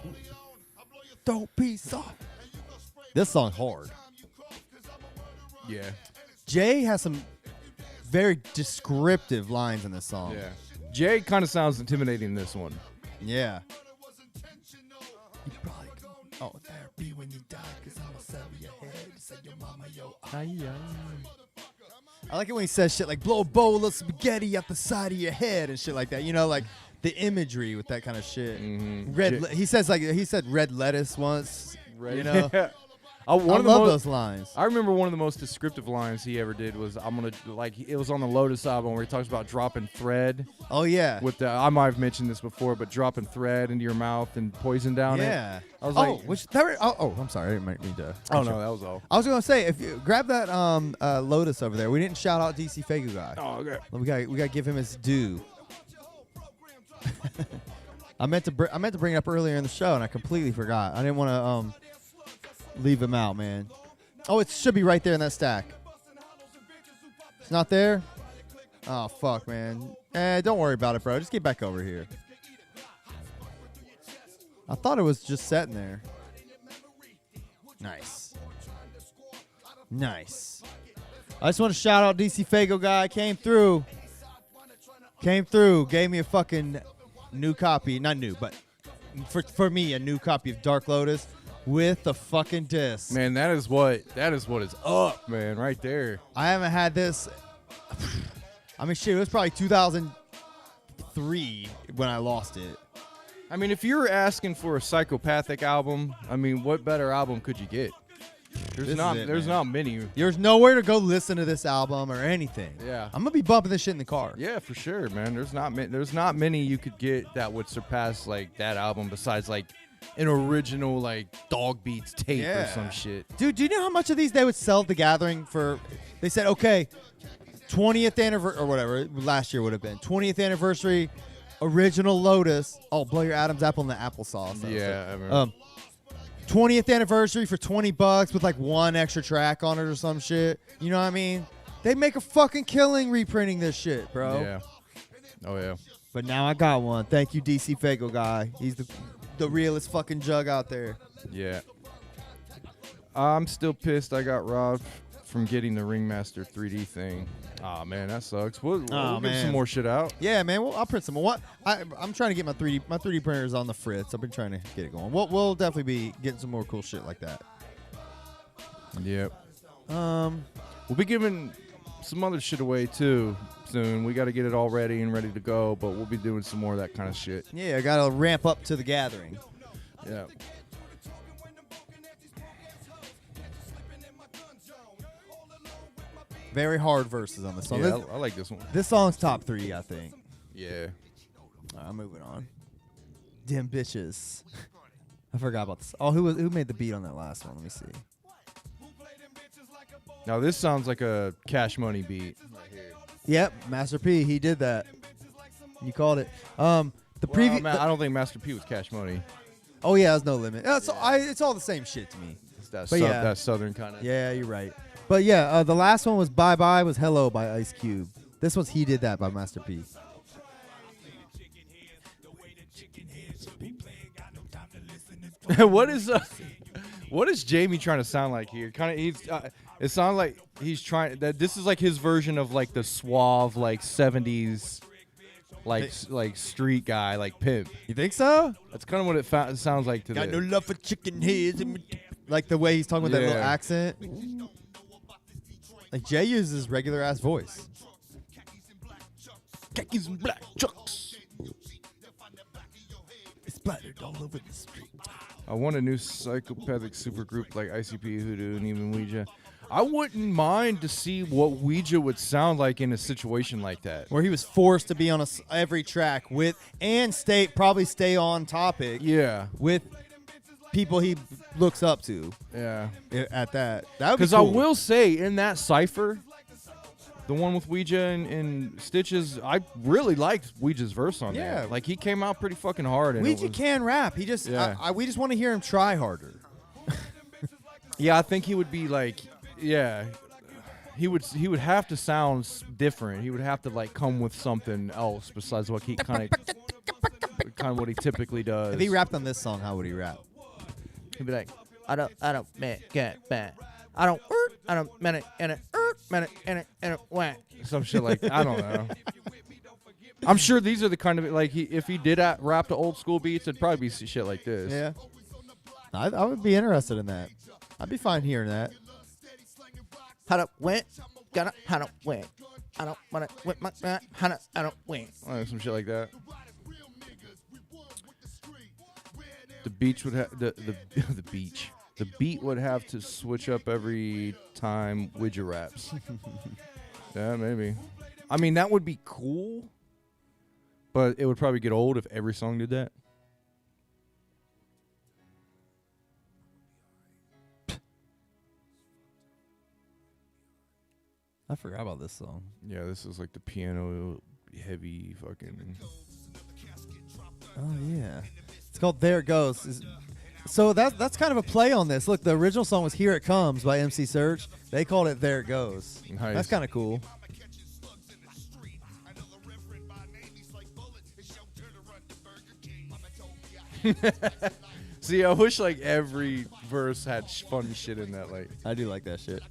B: Don't be soft. This song hard.
A: Yeah.
B: Jay has some very descriptive lines in this song.
A: Yeah. Jay kind of sounds intimidating in this one.
B: Yeah. You probably therapy when you die, 'cause I'ma sell your head. Say your mama, yo. I like it when he says shit like blow a bowl of spaghetti up the side of your head and shit like that. You know, like the imagery with that kind of shit. He said red lettuce once. You know,
A: I
B: love those lines.
A: I remember one of the most descriptive lines he ever did was it was on the Lotus album where he talks about dropping thread.
B: Oh yeah.
A: With I might have mentioned this before, but dropping thread into your mouth and poison down it.
B: Yeah.
A: I was
B: I'm sorry, I didn't mean to.
A: Oh no, that was all.
B: I was gonna say if you grab that Lotus over there, we didn't shout out DC Fago guy.
A: Oh okay.
B: We gotta give him his due. I meant to bring it up earlier in the show and I completely forgot. I didn't want to leave him out, man. Oh, it should be right there in that stack. It's not there? Oh fuck, man. Don't worry about it, bro. Just get back over here. I thought it was just sitting there. Nice. Nice. I just want to shout out DC Fago guy. Came through, gave me a fucking new copy. Not new, but for me, a new copy of Dark Lotus with the fucking disc.
A: Man, that is what is up, man, right there.
B: I haven't had this. I mean, shit, it was probably 2003 when I lost it.
A: I mean, if you're asking for a Psychopathic album, I mean, what better album could you get? There's not many.
B: There's nowhere to go listen to this album or anything.
A: Yeah.
B: I'm gonna be bumping this shit in the car.
A: Yeah, for sure, man. There's not many you could get that would surpass like that album besides like an original like Dog Beats tape or some shit.
B: Dude, do you know how much of these they would sell at the Gathering for? They said, okay, 20th anniversary or whatever last year would have been 20th anniversary original Lotus. Oh, blow your Adam's apple in the applesauce.
A: Yeah, I remember.
B: 20th anniversary for $20 with like one extra track on it or some shit. You know what I mean? They make a fucking killing reprinting this shit, bro.
A: Yeah. Oh yeah.
B: But now I got one. Thank you, DC Fago guy. He's the realest fucking jug out there.
A: Yeah. I'm still pissed I got robbed from getting the Ringmaster 3D thing. Oh man, that sucks. We'll get some more shit out.
B: Yeah, man. Well, I'll print some more. I'm trying to get my 3D printers on the fritz. I've been trying to get it going. We'll definitely be getting some more cool shit like that.
A: Yep. We'll be giving some other shit away too soon. We got to get it all ready and ready to go, but we'll be doing some more of that kind of shit.
B: Yeah, I got to ramp up to the Gathering.
A: Yeah.
B: Very hard verses on this song.
A: Yeah, I like this one.
B: This song's top 3, I think.
A: Yeah.
B: All right, I'm moving on. Damn bitches. I forgot about this. Oh, who made the beat on that last one? Let me see.
A: Now this sounds like a Cash Money beat. Right here.
B: Yep, Master P. He did that. You called it. I
A: don't think Master P was Cash Money.
B: Oh yeah, there's no limit. It's all the same shit to me.
A: It's that southern kind of.
B: Yeah, you're right. But yeah, the last one was Bye Bye was Hello by Ice Cube. This was He Did That by Master P.
A: What is Jamie trying to sound like here? It sounds like he's trying that. This is like his version of like the suave like 70s like street guy like pimp.
B: You think so?
A: That's kind of what it sounds like to
B: Got no love for chicken heads. Like the way he's talking with that little accent. Like Jay uses his regular ass voice.
A: Khakis and black chucks.
B: It's splattered all over the street.
A: I want a new psychopathic supergroup like ICP, Hoodoo, and even Ouija. I wouldn't mind to see what Ouija would sound like in a situation like that.
B: Where he was forced to be on every track with and probably stay on topic.
A: Yeah.
B: With people he looks up to.
A: Yeah.
B: At that. That would be
A: Because
B: cool.
A: I will say, in that cipher, the one with Ouija and Stitches, I really liked Ouija's verse on
B: Yeah.
A: that. Like, he came out pretty fucking hard. And
B: Ouija can rap. He just, we just want to hear him try harder.
A: Yeah, I think he would be like, yeah, he would have to sound different. He would have to like come with something else besides what he kind of what he typically does.
B: If he rapped on this song, how would he rap?
A: He'd be like,
D: I don't get bad. I don't minute and whack.
A: some shit like I don't know. I'm sure these are the kind of like if he did rap to old school beats, it'd probably be shit like this.
B: Yeah, I would be interested in that. I'd be fine hearing that.
D: How to went gonna, I don't win. I don't wanna whip my, I don't win.
A: Some shit like that. The beach would have the beach. The beat would have to switch up every time Widget raps. Yeah, maybe. I mean, that would be cool, but it would probably get old if every song did that.
B: I forgot about this song.
A: Yeah, this is like the piano heavy fucking.
B: Oh yeah, it's called "There It Goes." So that's kind of a play on this. Look, the original song was "Here It Comes" by MC Serch. They called it "There It Goes."
A: Nice.
B: That's kind of cool.
A: See, I wish like every verse had funny shit in that. Like,
B: I do like that shit.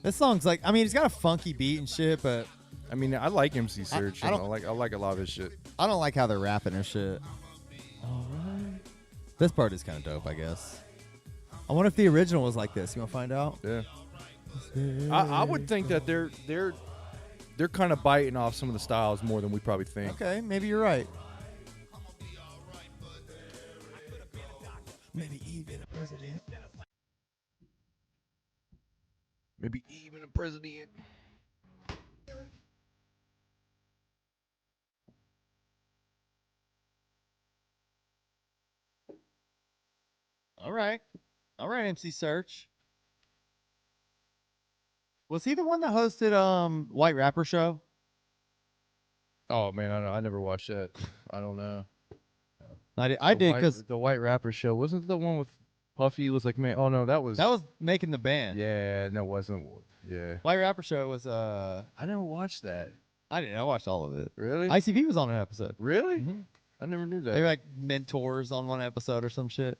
B: This song's like, I mean, it's got a funky beat and shit, but
A: I mean, I like MC Serch.
B: I
A: I
B: don't-
A: like a lot of his shit.
B: I don't like how they're rapping and shit. All right. This part is kind of dope, I guess. I wonder if the original was like this. You want to find out?
A: Yeah. I would think that they're kind of biting off some of the styles more than we probably think.
B: Okay, maybe you're right. Maybe even a president.
A: Maybe even a president.
B: All right, MC Serch. Was he the one that hosted White Rapper Show?
A: Oh man, I don't know. I never watched that. I don't know.
B: I did
A: The
B: because
A: the White Rapper Show wasn't the one with Puffy. Was like, man, oh no, that was
B: making the band.
A: yeah, no, it wasn't. Yeah,
B: White Rapper Show was
A: I never watched that.
B: I didn't know. I watched all of it.
A: Really?
B: ICP was on an episode.
A: Really?
B: Mhm.
A: I never knew that.
B: They were like mentors on one episode or some shit.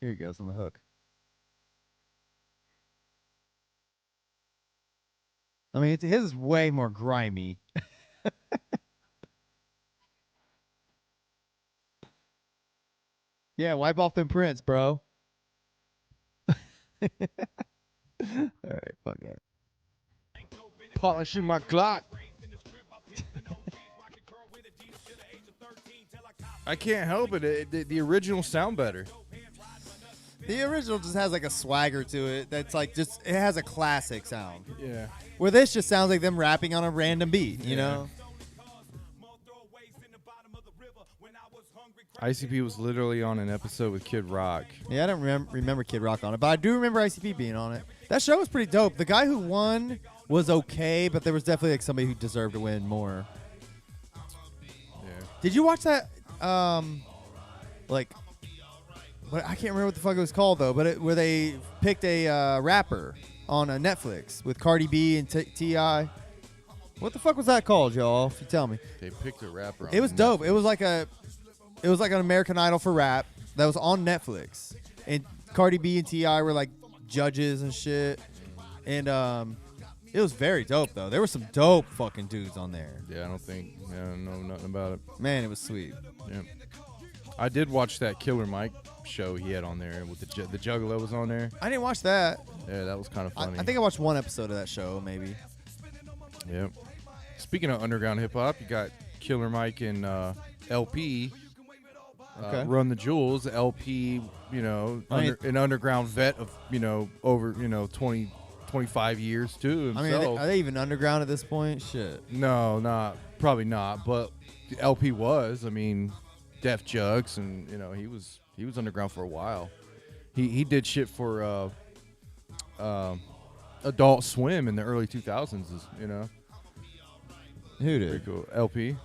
B: Here he goes on the hook. I mean, his is way more grimy. Yeah, wipe off them prints, bro. All right, fuck it.
A: Polishing my Glock. I can't help it. The original sound better.
B: The original just has like a swagger to it that's like just, it has a classic sound.
A: Yeah.
B: Where this just sounds like them rapping on a random beat, you know?
A: ICP was literally on an episode with Kid Rock.
B: Yeah, I don't remember Kid Rock on it, but I do remember ICP being on it. That show was pretty dope. The guy who won was okay, but there was definitely like somebody who deserved to win more.
A: Yeah.
B: Did you watch that? Like, what, I can't remember what the fuck it was called though, but where they picked a rapper on Netflix with Cardi B and T.I. What the fuck was that called, y'all? If you tell me.
A: They picked a rapper.
B: It was dope. It was like an American Idol for rap that was on Netflix, and Cardi B and T.I. were like judges and shit, and it was very dope though. There were some dope fucking dudes on there.
A: Yeah, I don't know nothing about it.
B: Man, it was sweet.
A: Yeah. I did watch that Killer Mike show he had on there with the Juggalo was on there.
B: I didn't watch that.
A: Yeah, that was kind of funny.
B: I think I watched one episode of that show, maybe.
A: Yep. Speaking of underground hip hop, you got Killer Mike and LP.
B: Okay.
A: Run the Jewels. LP, you know, an underground vet of, over, 20, 25 years too
B: I
A: himself.
B: mean, are they even underground at this point? Shit.
A: No, probably not. But LP was. I mean, Def Jugs, and he was underground for a while. He did shit for Adult Swim in the early 2000s.
B: Who
A: Pretty
B: did?
A: cool. LP.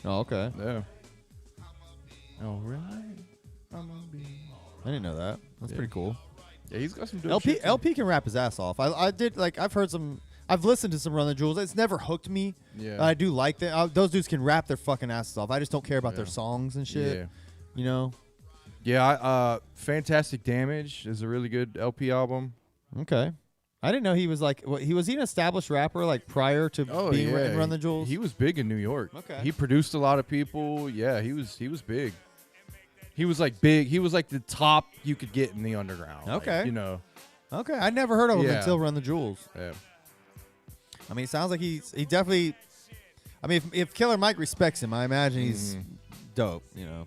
B: Oh, okay.
A: Yeah. All right.
B: I didn't know that. That's
A: Yeah.
B: pretty cool.
A: Yeah, he's got some dope
B: LP
A: shit, too.
B: LP can rap his ass off. I did like I've heard some. I've listened to some Run the Jewels. It's never hooked me.
A: Yeah.
B: I do like that. Those dudes can rap their fucking asses off. I just don't care about their
A: Yeah.
B: songs and shit.
A: Yeah.
B: You know.
A: Yeah. Fantastic Damage is a really good LP album.
B: Okay. I didn't know he was like. What, he was he an established rapper like prior to being in Run the Jewels.
A: He was big in New York.
B: Okay.
A: He produced a lot of people. Yeah, he was big. He was like big. He was like the top you could get in the underground. Like,
B: Okay. Okay, I never heard of him
A: Yeah.
B: until Run the Jewels.
A: Yeah.
B: I mean, it sounds like he definitely. I mean, if Killer Mike respects him, I imagine he's dope. You know,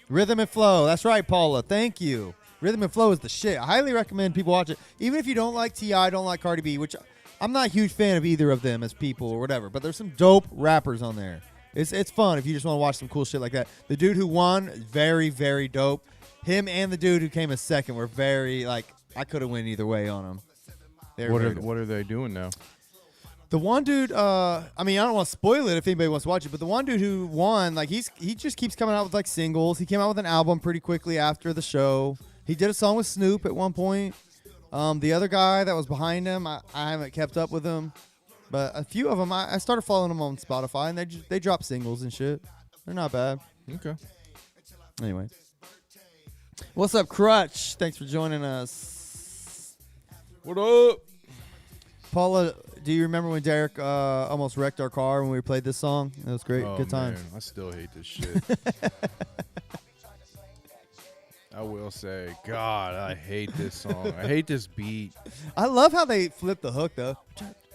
B: Rhythm and Flow. That's right, Paula. Thank you. Rhythm and Flow is the shit. I highly recommend people watch it, even if you don't like T.I., don't like Cardi B, which I'm not a huge fan of either of them as people or whatever. But there's some dope rappers on there. It's fun if you just want to watch some cool shit like that. The dude who won, very, very dope. Him and the dude who came as second were very, like, I could have went either way on them.
A: What are they doing now?
B: The one dude, I mean, I don't want to spoil it if anybody wants to watch it, but the one dude who won, like, he just keeps coming out with, like, singles. He came out with an album pretty quickly after the show. He did a song with Snoop at one point. The other guy that was behind him, I haven't kept up with him. But a few of them, I started following them on Spotify, and they drop singles and shit. They're not bad.
A: Okay.
B: Anyway. What's up, Crutch? Thanks for joining us.
A: What up?
B: Paula, do you remember when Derek almost wrecked our car when we played this song? It was great.
A: Oh,
B: Good times.
A: man, I still hate this shit. I will say, God, I hate this song. I hate this beat.
B: I love how they flip the hook, though.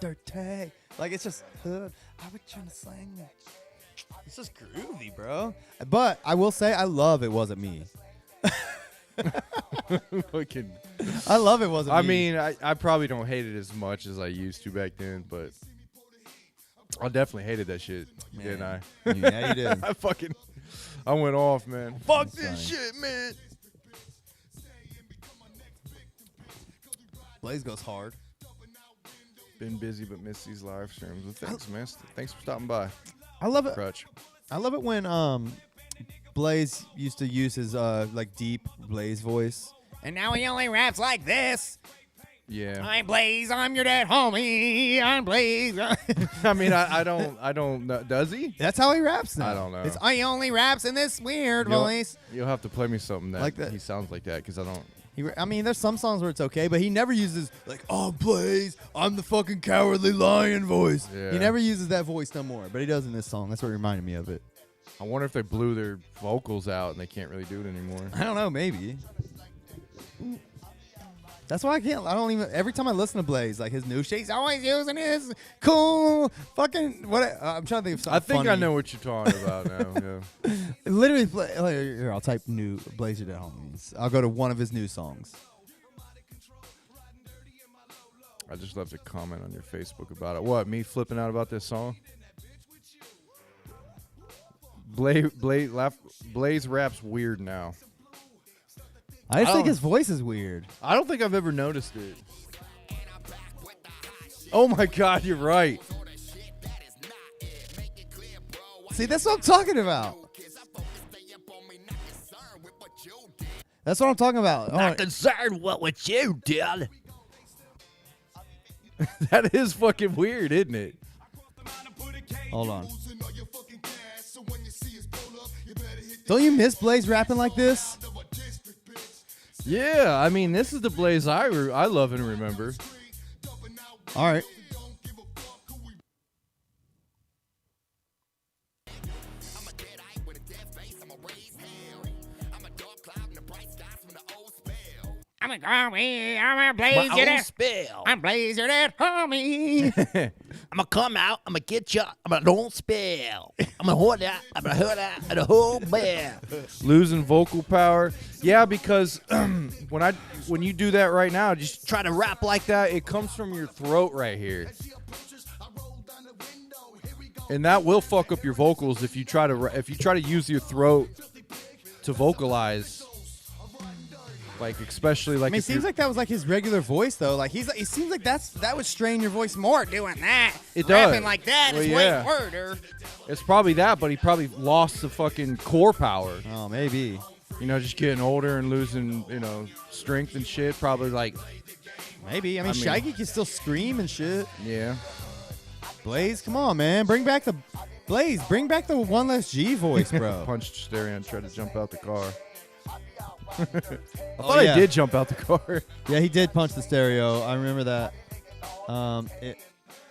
B: Dirtay. Like, it's just, I was trying to slang that. It's just groovy, bro. But I will say, I love It Wasn't Me.
A: Fucking.
B: I love It Wasn't Me.
A: I mean, I probably don't hate it as much as I used to back then, but I definitely hated that shit, didn't I?
B: Yeah, you did.
A: I went off, man. Fuck this
B: funny.
A: shit, man.
B: Blaze goes hard.
A: Been busy, but missed these live streams. Well, thanks, man. Thanks for stopping by,
B: I love it.
A: Crutch.
B: I love it when Blaze used to use his like deep Blaze voice.
D: And now he only raps like this.
A: Yeah.
D: I'm Blaze, I'm your dad homie. I'm Blaze.
A: I mean, I don't know. Does he?
B: That's how he raps now.
A: I don't know.
D: He only raps in this weird voice.
A: You'll have to play me something that,
B: Like that.
A: he sounds like that, because I don't.
B: I mean, there's some songs where it's okay, but he never uses, like, oh, Blaze, I'm the fucking cowardly lion voice.
A: Yeah.
B: He never uses that voice no more, but he does in this song. That's what reminded me of it.
A: I wonder if they blew their vocals out and they can't really do it anymore.
B: I don't know, maybe. That's why I don't even, every time I listen to Blaze, like his new shit, he's always using his cool fucking, I'm trying to think of something
A: I think
B: funny.
A: I know what you're talking about now. Yeah.
B: Literally, here, I'll type new Blaze Your Dead Homies. I'll go to one of his new songs.
A: I just left a comment on your Facebook about it. What, me flipping out about this song? Blaze raps weird now.
B: I just think
A: don't-
B: his voice is weird.
A: I don't think I've ever noticed it. Oh my God, you're right.
B: See, that's what I'm talking about. That's what I'm talking about. Oh,
D: concerned what you did.
A: That is fucking weird, isn't it?
B: hold on. Don't you miss Blaze rapping like this?
A: Yeah, I mean, this is the Blaze I love and remember.
B: All right.
D: I'm a homie. I'm a Blaze your dad.
E: Spell.
D: I'm Blaze your dad homie.
E: I'm gonna come out. I'm gonna get you. I'm gonna don't spell. I'm gonna hold out. I'm gonna hold out the whole bell.
A: Losing vocal power. Yeah, because when you do that right now, just try to rap like that, it comes from your throat right here. And that will fuck up your vocals if you try to use your throat to vocalize. Like, especially like
B: I mean, it seems like that was like his regular voice though. Like it seems like that would strain your voice more doing that.
A: It
D: Rapping
A: does.
D: like that is
A: Well,
D: way
A: yeah.
D: harder.
A: It's probably that, but he probably lost the fucking core power.
B: Oh, maybe.
A: You know, just getting older and losing, strength and shit. Probably like,
B: Maybe. I mean, Shaggy can still scream and shit.
A: yeah.
B: Blaze, come on, man. Bring back the the one less G voice, bro.
A: Punched stereo and tried to jump out the car. I
B: Oh,
A: thought
B: yeah.
A: I did jump out the car.
B: Yeah, he did punch the stereo. I remember that. I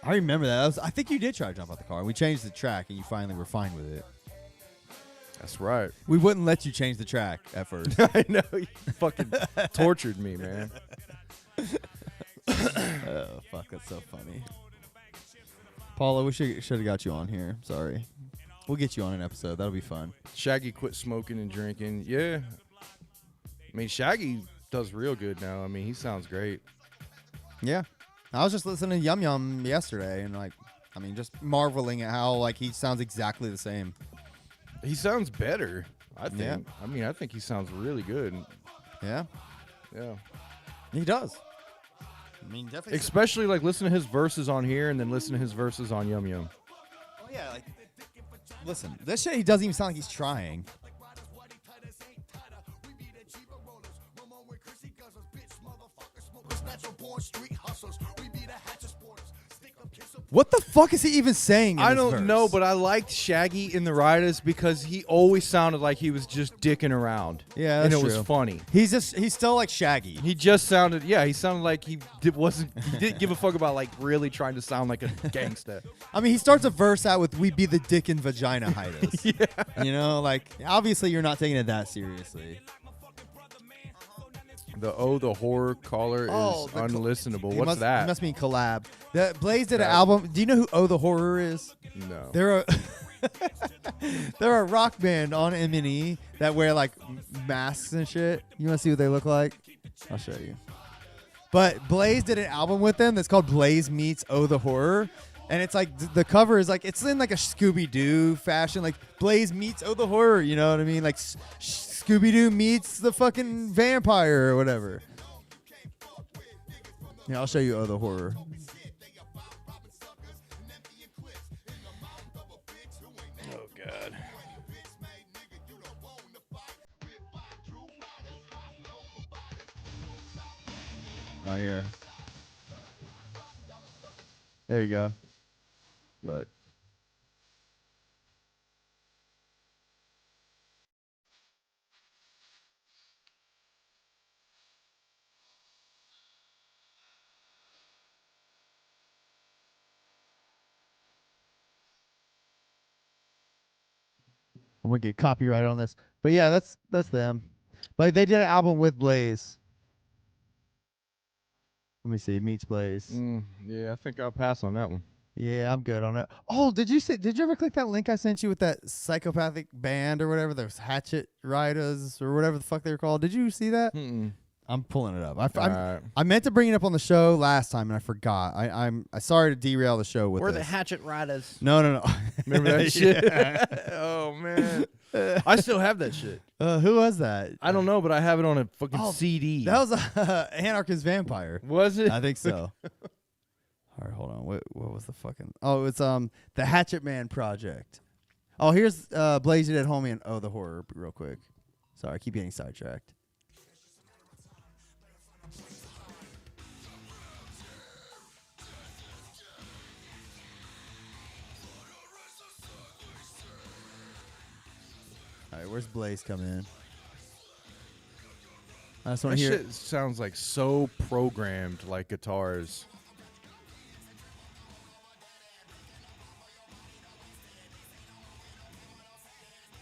B: remember that. I think you did try to jump out the car. We changed the track, and you finally were fine with it.
A: That's right.
B: We wouldn't let you change the track at first.
A: I know. You fucking tortured me, man.
B: Oh fuck, that's so funny. Paula, we should have got you on here. Sorry. We'll get you on an episode. That'll be fun.
A: Shaggy quit smoking and drinking. Yeah. I mean, Shaggy does real good now. I mean, he sounds great.
B: Yeah. I was just listening to Yum Yum yesterday and just marveling at how he sounds exactly the same.
A: He sounds better, I think.
B: Yeah.
A: I mean, I think he sounds really good.
B: Yeah.
A: Yeah.
B: He does. I mean, definitely.
A: Especially listen to his verses on here and then listen to his verses on Yum Yum.
B: Oh yeah, listen, this shit he doesn't even sound like he's trying. What the fuck is he even saying?
A: I don't know, but I liked Shaggy in the Rydas because he always sounded like he was just dicking around.
B: Yeah,
A: and
B: that's
A: it was
B: true.
A: funny.
B: He's still like Shaggy.
A: He just sounded, he sounded like he didn't give a fuck about really trying to sound like a gangsta.
B: I mean, he starts a verse out with "We be the dick and vagina hiders." Yeah, you know, obviously you're not taking it that seriously.
A: The horror caller is unlistenable. What's that?
B: It must mean collab. Blaze did an album. Do you know who Oh the Horror is?
A: No.
B: They're a rock band on M&E that wear masks and shit. You want to see what they look like? I'll show you. But Blaze did an album with them that's called Blaze Meets Oh the Horror. And it's the cover is it's in a Scooby-Doo fashion, Blaze meets Oh the Horror, you know what I mean? Scooby-Doo meets the fucking vampire or whatever. Yeah, I'll show you Oh the Horror.
A: Oh, God.
B: Oh, here. There you go. Look. I'm gonna get copyright on this, but yeah, that's them. But they did an album with Blaze. Let me see, meets Blaze.
A: Yeah, I think I'll pass on that one.
B: Yeah, I'm good on it. Oh, did you ever click that link I sent you with that psychopathic band or whatever? Those Hatchet Rydas or whatever the fuck they were called. Did you see that? I'm pulling it up. I meant to bring it up on the show last time and I forgot. I'm sorry to derail the show with
D: We're
B: this.
D: the Hatchet Rydas.
B: No.
A: Remember that shit? Oh, man. I still have that shit.
B: Who was that?
A: I don't know, but I have it on a fucking CD.
B: That was Anarchist Vampire.
A: Was it?
B: I think so. All right, hold on. What was the fucking? Oh, it's the Hatchet Man Project. Oh, here's Blaze It at Homie and Oh the Horror real quick. Sorry, I keep getting sidetracked. All right, where's Blaze coming in? I just want
A: That
B: to hear.
A: shit sounds so programmed like guitars.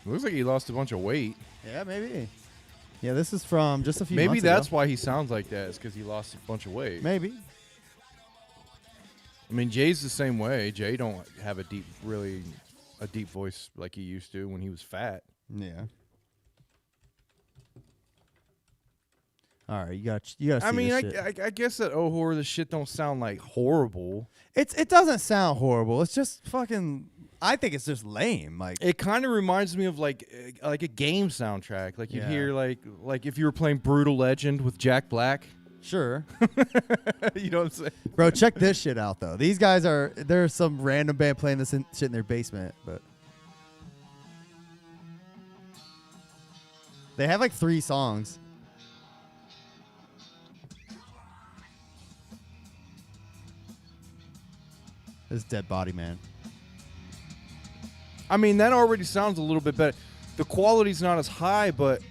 A: Looks like he lost a bunch of weight.
B: Yeah, maybe. Yeah, this is from just a few
A: Maybe
B: months
A: that's
B: ago.
A: why he sounds like that, is because he lost a bunch of weight.
B: Maybe.
A: I mean, Jay's the same way. Jay don't have a deep voice like he used to when he was fat.
B: Yeah. All right, you got. See
A: I mean,
B: this shit.
A: I guess that Oh Horror, the shit don't sound horrible.
B: It doesn't sound horrible. It's just fucking. I think it's just lame.
A: It kind of reminds me of like a game soundtrack. Like you
B: Yeah.
A: hear like if you were playing Brutal Legend with Jack Black.
B: Sure.
A: You know what I'm saying?
B: Bro, check this shit out though. These guys there's some random band playing this shit in their basement, but they have 3 songs. This is Dead Body Man.
A: I mean, that already sounds a little bit better. The quality's not as high, but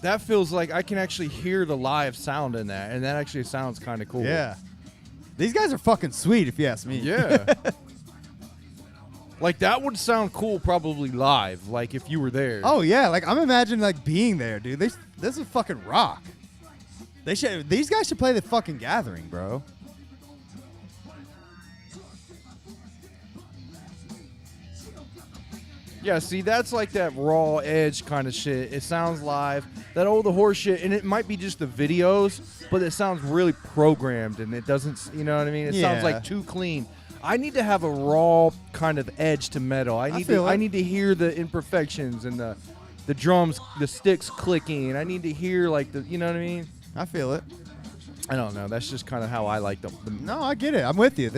A: that feels like I can actually hear the live sound in that, and that actually sounds kind of cool.
B: Yeah. These guys are fucking sweet, if you ask me.
A: Yeah. Like, that would sound cool probably live, like if you were there.
B: Oh, yeah. I'm imagining, being there, dude. This is fucking rock. These guys should play the fucking Gathering, bro.
A: Yeah, see, that's like that raw edge kind of shit. It sounds live. That old the horse shit, and it might be just the videos, but it sounds really programmed, and it doesn't, you know what I mean? It sounds like too clean. I need to have a raw kind of edge to metal. I need to hear the imperfections and the drums, the sticks clicking. I need to hear like the, you know what I mean?
B: I feel it.
A: I don't know. That's just kind of how I like them.
B: No, I get it. I'm with you.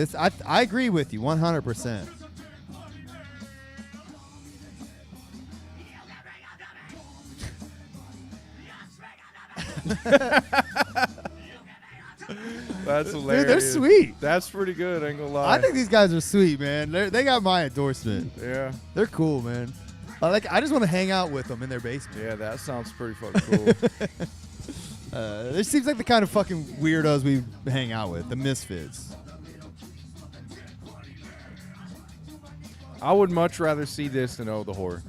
B: I agree with you 100%.
A: That's hilarious.
B: Dude, they're sweet.
A: That's pretty good. I ain't gonna lie.
B: I think these guys are sweet, man. They got my endorsement.
A: Yeah.
B: They're cool, man. I just want to hang out with them in their basement.
A: Yeah, that sounds pretty fucking cool.
B: This seems like the kind of fucking weirdos we hang out with, the misfits.
A: I would much rather see this than Oh the Whore.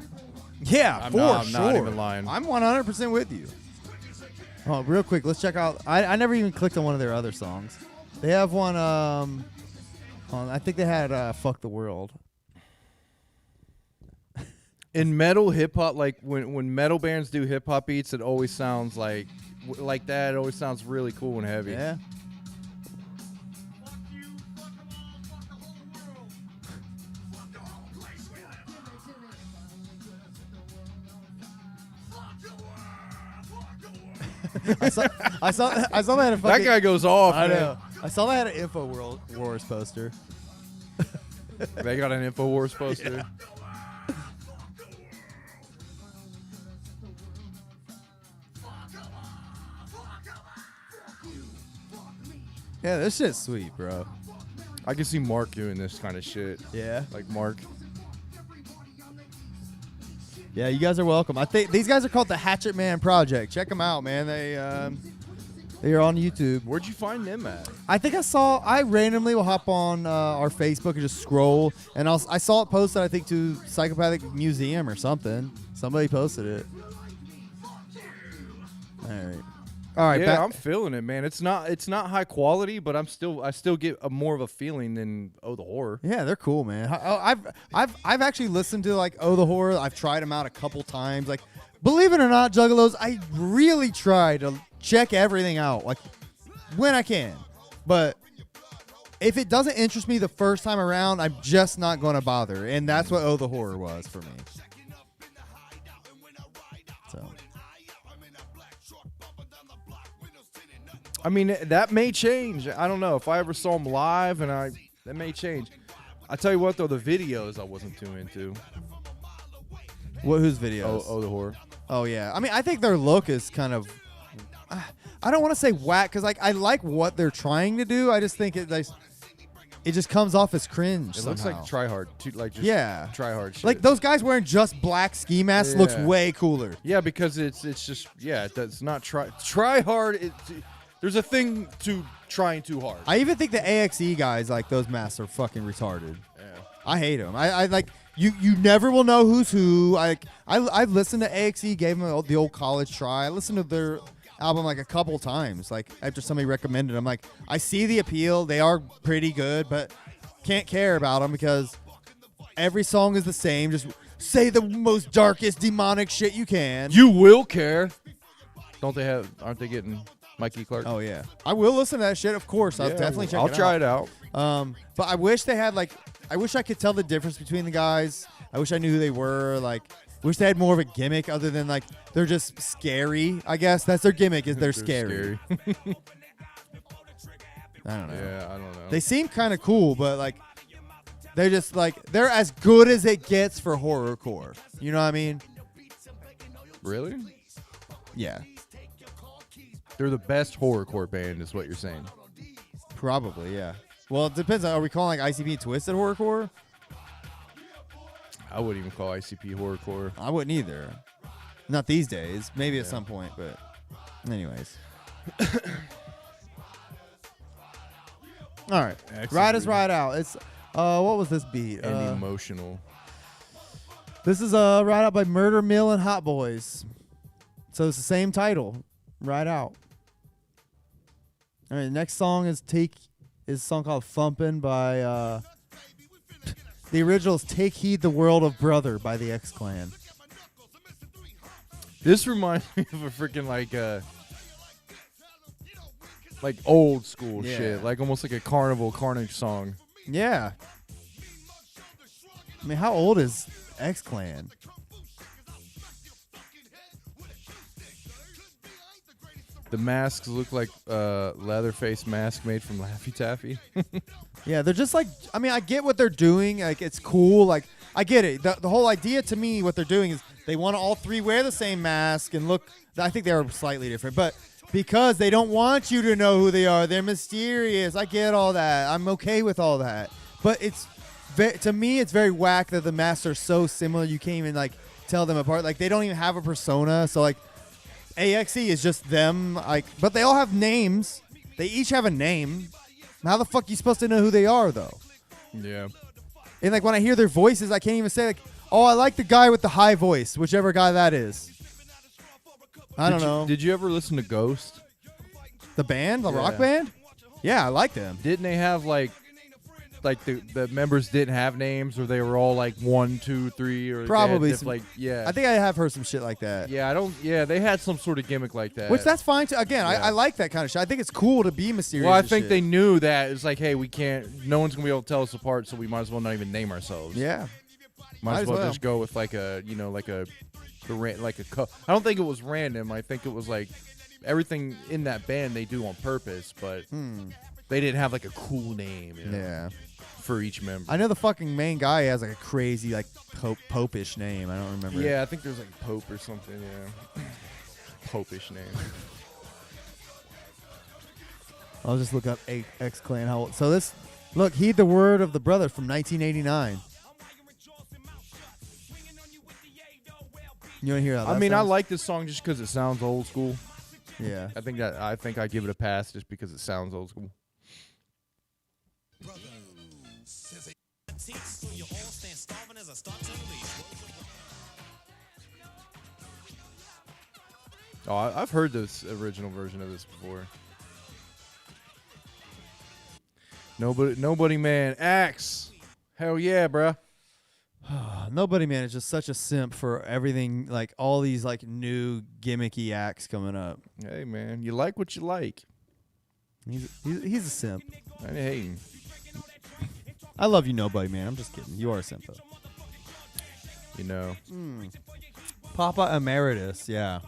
B: Yeah,
A: I'm
B: for
A: not- I'm
B: sure.
A: not even lying.
B: I'm 100% with you. Oh, real quick, let's check out. I never even clicked on one of their other songs. They have one. I think they had "Fuck the World."
A: In metal hip hop, like when metal bands do hip hop beats, it always sounds like that. It always sounds really cool and heavy.
B: Yeah. I saw that had a fucking,
A: That guy goes off.
B: I
A: man.
B: know. I saw that had an Info World Wars poster.
A: They got an InfoWars poster.
B: Yeah, this shit's sweet, bro.
A: I can see Mark doing this kind of shit.
B: Yeah.
A: Like Mark.
B: Yeah, you guys are welcome. I think these guys are called the Hatchet Man Project. Check them out, man. They are on YouTube.
A: Where'd you find them at?
B: I randomly will hop on our Facebook and just scroll, and I saw it posted, I think, to Psychopathic Museum or something. Somebody posted it. All right.
A: Yeah, I'm feeling it, man. It's not high quality, but I still get more of a feeling than Oh the Whore.
B: Yeah, they're cool, man. I've actually listened to like Oh the Whore. I've tried them out a couple times. Like, believe it or not, Juggalos, I really try to check everything out, like when I can. But if it doesn't interest me the first time around, I'm just not going to bother. And that's what Oh the Whore was for me. So.
A: I mean, that may change. I don't know. If I ever saw them live, that may change. I tell you what, though, the videos I wasn't too into.
B: Whose videos?
A: Oh the Whore.
B: Oh, yeah. I mean, I think their look is kind of, I don't want to say whack, because like I like what they're trying to do. I just think it just comes off as cringe.
A: It looks like try hard, try hard shit.
B: Like those guys wearing just black ski masks looks way cooler.
A: Yeah, because it's just it's not try hard. There's a thing to trying too hard.
B: I even think the AXE guys, like those masks, are fucking retarded.
A: Yeah.
B: I hate them. I like you never will know who's who. I listened to AXE, gave them the old college try. I listened to their album like a couple times, like after somebody recommended them. Like, I see the appeal. They are pretty good, but can't care about them because every song is the same. Just say the most darkest demonic shit you can.
A: You will care. Aren't they getting Mikey Clark?
B: Oh yeah, I will listen to that shit. Of course, I'll definitely check it out.
A: I'll try it out.
B: But I wish they had I wish I could tell the difference between the guys. I wish I knew who they were. Like, wish they had more of a gimmick other than like they're just scary. I guess that's their gimmick is they're scary. I don't know.
A: Yeah, I don't know.
B: They seem kind of cool, but like they're just like they're as good as it gets for horrorcore. You know what I mean?
A: Really?
B: Yeah.
A: They're the best horrorcore band, is what you're saying.
B: Probably, yeah. Well, it depends. Are we calling like ICP Twisted horrorcore?
A: I wouldn't even call ICP horrorcore.
B: I wouldn't either. Not these days. Maybe at some point, but anyways. All right. Ride us right out. It's what was this beat?
A: And emotional.
B: This is Ride Out by Murder Mill and Hot Boys. So it's the same title. Ride Out. All right, next song is a song called "Thumpin'" by the original is "Take Heed the World of Brother" by the X Clan.
A: This reminds me of a freaking like old school
B: Yeah.
A: shit, like almost like a Carnival Carnage song.
B: Yeah. I mean, how old is X Clan?
A: The masks look like Leatherface mask made from Laffy Taffy.
B: Yeah, they're just like, I mean, I get what they're doing. Like, it's cool. Like, I get it. The whole idea to me, what they're doing is they want to all three wear the same mask and look. I think they're slightly different, but because they don't want you to know who they are, they're mysterious. I get all that. I'm okay with all that. But to me, it's very whack that the masks are so similar you can't even like tell them apart. Like, they don't even have a persona. So like, AXE is just them. Like, but they all have names. They each have a name. How the fuck are you supposed to know who they are though?
A: Yeah.
B: And like when I hear their voices, I can't even say like, oh, I like the guy with the high voice, whichever guy that is. I don't know.
A: Did you ever listen to Ghost?
B: The band, the
A: Yeah.
B: rock band? Yeah, I like them.
A: Didn't they have like the members didn't have names, or they were all like 1, 2, 3, or they had
B: Probably
A: diff-
B: some-
A: like yeah.
B: I think I have heard some shit like that.
A: yeah, I don't. Yeah, they had some sort of gimmick like that.
B: Which that's fine too. Again,
A: Yeah.
B: I like that kind of shit. I think it's cool to be mysterious.
A: Well, I
B: and
A: think
B: shit.
A: they knew that it's like, hey, we can't. No one's gonna be able to tell us apart, so we might as well not even name ourselves.
B: Yeah.
A: Might as well just go with like a, I don't think it was random. I think it was like everything in that band they do on purpose, but they didn't have like a cool name. You know,
B: Yeah.
A: for each member.
B: I know the fucking main guy has like a crazy like popish name. I don't remember.
A: Yeah, I think there's like Pope or something. Yeah, Popish name.
B: I'll just look up X Clan. How old? So this, look, Heed the Word of the Brother from 1989. You want to hear how that
A: I mean, I
B: sounds?
A: like this song just because it sounds old school.
B: Yeah.
A: I think I give it a pass just because it sounds old school. Oh, I've heard this original version of this before. Nobody man, Axe. Hell yeah, bruh.
B: Nobody Man is just such a simp for everything, like all these like new gimmicky acts coming up.
A: Hey man, you like what you like.
B: He's a simp.
A: I ain't hating.
B: I love you, Nobody Man. I'm just kidding. You are a simp though.
A: You know.
B: Papa Emeritus, yeah.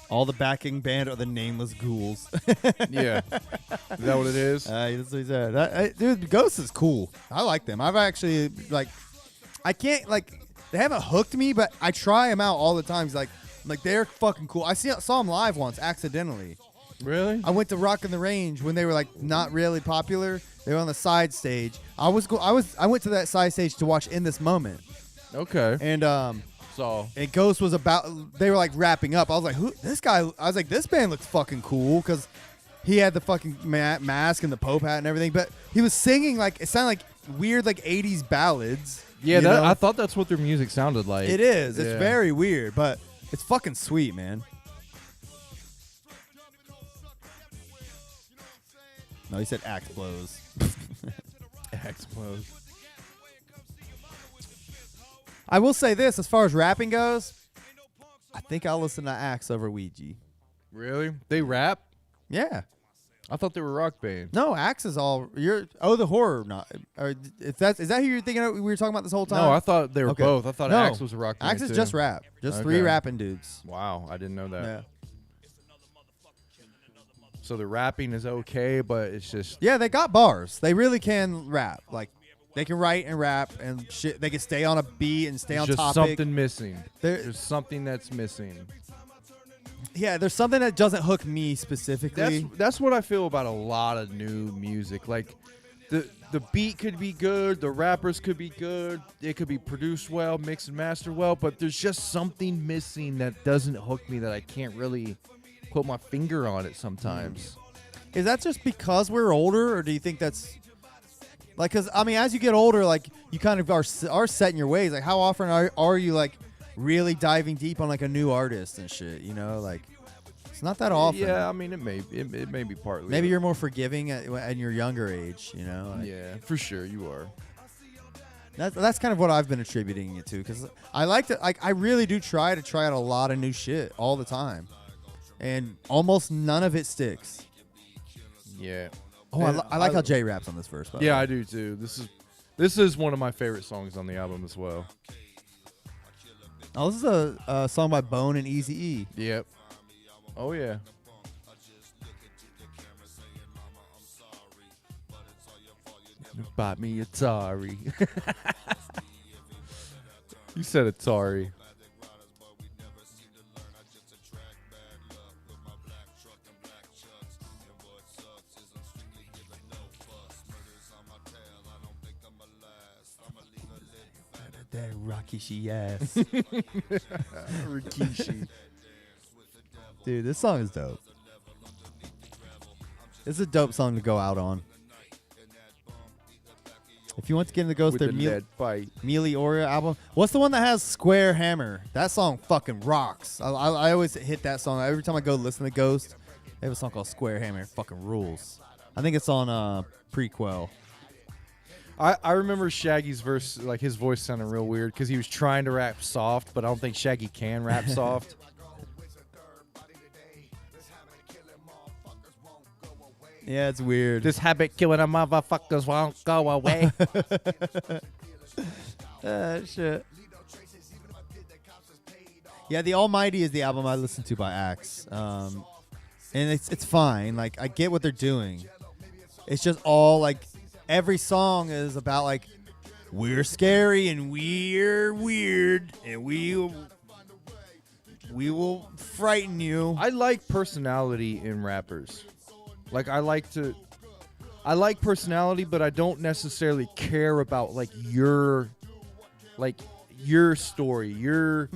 B: All the backing band are the nameless ghouls.
A: Yeah. Is that what it is?
B: That's what he said. Dude, Ghost is cool. I like them. I've actually I can't they haven't hooked me, but I try them out all the time. He's like they're fucking cool. I saw them live once accidentally.
A: Really?
B: I went to Rock in the Range when they were like not really popular. They were on the side stage. I went to that side stage to watch In This Moment,
A: Okay.
B: and
A: So
B: Ghost was they were like wrapping up. I was like, who this guy? I was like, this band looks fucking cool because he had the fucking mask and the Pope hat and everything. But he was singing like, it sounded like weird like 80s ballads.
A: yeah,
B: you know?
A: I thought that's what their music sounded like.
B: It is. It's
A: Yeah.
B: very weird, but it's fucking sweet, man. No, he said axe blows.
A: Axe blows.
B: I will say this, as far as rapping goes, I think I'll listen to Axe over Ouija.
A: Really? They rap?
B: Yeah.
A: I thought they were a rock band.
B: No, Axe is all the horror. Not or if is that who you're thinking of, we were talking about this whole time?
A: No, I thought they were
B: Okay.
A: both. I thought
B: No.
A: Axe was a rock band.
B: Axe is
A: too.
B: just rap. Just three
A: Okay.
B: rapping dudes.
A: Wow, I didn't know that.
B: Yeah.
A: So the rapping is okay, but it's just
B: Yeah, they got bars. They really can rap. Like they can write and rap and shit. They can stay on a beat and stay on
A: just
B: topic.
A: something missing.
B: There-
A: There's something that's missing.
B: Yeah, there's something that doesn't hook me specifically.
A: That's what I feel about a lot of new music. Like the beat could be good, the rappers could be good, it could be produced well, mixed and mastered well, but there's just something missing that doesn't hook me that I can't really put my finger on it sometimes.
B: Is that just because we're older, or do you think that's like? Because I mean, as you get older, like you kind of are set in your ways. Like, how often are you like really diving deep on like a new artist and shit? You know, like raps. Not that often.
A: Yeah, I mean, it may be partly.
B: Maybe you're more forgiving at your younger age, you know? Like,
A: Yeah, for sure you are.
B: That's kind of what I've been attributing it to, because I like to, like, I really do try out a lot of new shit all the time, and almost none of it sticks.
A: Yeah.
B: Oh, I like how Jay raps on this verse. By the
A: Yeah,
B: way.
A: I do too. This is one of my favorite songs on the album as well.
B: Oh, this is a song by Bone and Eazy-E.
A: Yep. Oh yeah. Bought me Atari. You said Atari.
B: That Rakishi ass.
A: Rikishi.
B: Dude, this song is dope. It's a dope song to go out on. If you want to get into Ghost,
A: With
B: their
A: the lead pipe.
B: Mealy Oreo album. What's the one that has Square Hammer? That song fucking rocks. I always hit that song. Every time I go listen to Ghost, they have a song called Square Hammer. It fucking rules. I think it's on Prequel.
A: I remember Shaggy's verse, like his voice sounded real weird because he was trying to rap soft, but I don't think Shaggy can rap soft.
B: Yeah, it's weird.
D: This habit killing a motherfuckers won't go away.
B: Shit. Yeah, The Almighty is the album I listen to by Axe. And it's fine. Like, I get what they're doing. It's just all, like, every song is about, like, we're scary and we're weird and we will frighten you.
A: I like personality in rappers. Like I like personality, but I don't necessarily care about like your story, your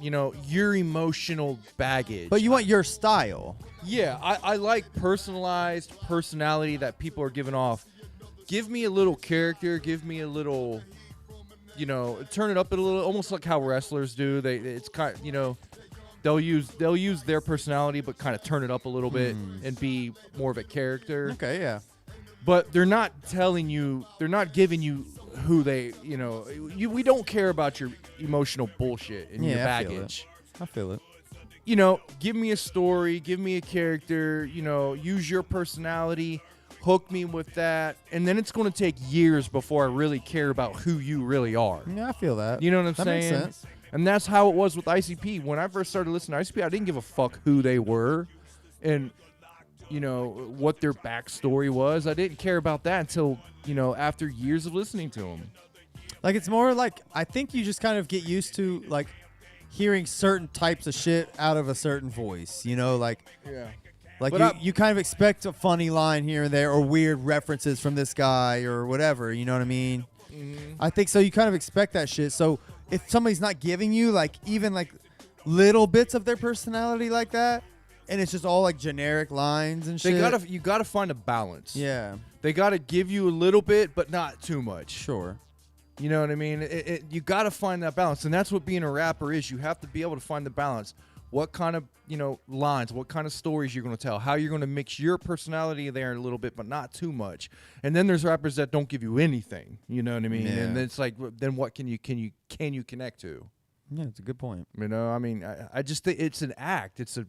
A: your emotional baggage.
B: But you want your style.
A: Yeah, I like personalized personality that people are giving off. Give me a little character, give me a little, turn it up a little, almost like how wrestlers do. It's kind of, they'll use their personality, but kind of turn it up a little bit and be more of a character.
B: Okay, yeah.
A: But they're not telling you, they're not giving you who they, we don't care about your emotional bullshit and your baggage.
B: I feel it.
A: Give me a story, give me a character, use your personality, hook me with that, and then it's going to take years before I really care about who you really are.
B: Yeah, I feel that.
A: You know what I'm
B: that
A: saying?
B: Makes sense.
A: And that's how it was with ICP. When I first started listening to ICP, I didn't give a fuck who they were and, what their backstory was. I didn't care about that until, after years of listening to them.
B: Like, it's more like, I think you just kind of get used to, like, hearing certain types of shit out of a certain voice, like
A: Yeah.
B: Like you kind of expect a funny line here and there or weird references from this guy or whatever, you know what I mean?
A: Mm-hmm.
B: I think so. You kind of expect that shit. So if somebody's not giving you like even like little bits of their personality like that, and it's just all like generic lines and shit.
A: You gotta find a balance.
B: Yeah.
A: They gotta give you a little bit, but not too much.
B: Sure.
A: You know what I mean? You gotta find that balance, and that's what being a rapper is. You have to be able to find the balance. What kind of lines, what kind of stories you're going to tell, how you're going to mix your personality there a little bit, but not too much. And then there's rappers that don't give you anything. You know what I mean?
B: Yeah.
A: And it's like, then what can you connect to?
B: Yeah, it's a good point.
A: I mean, I just think it's an act. It's a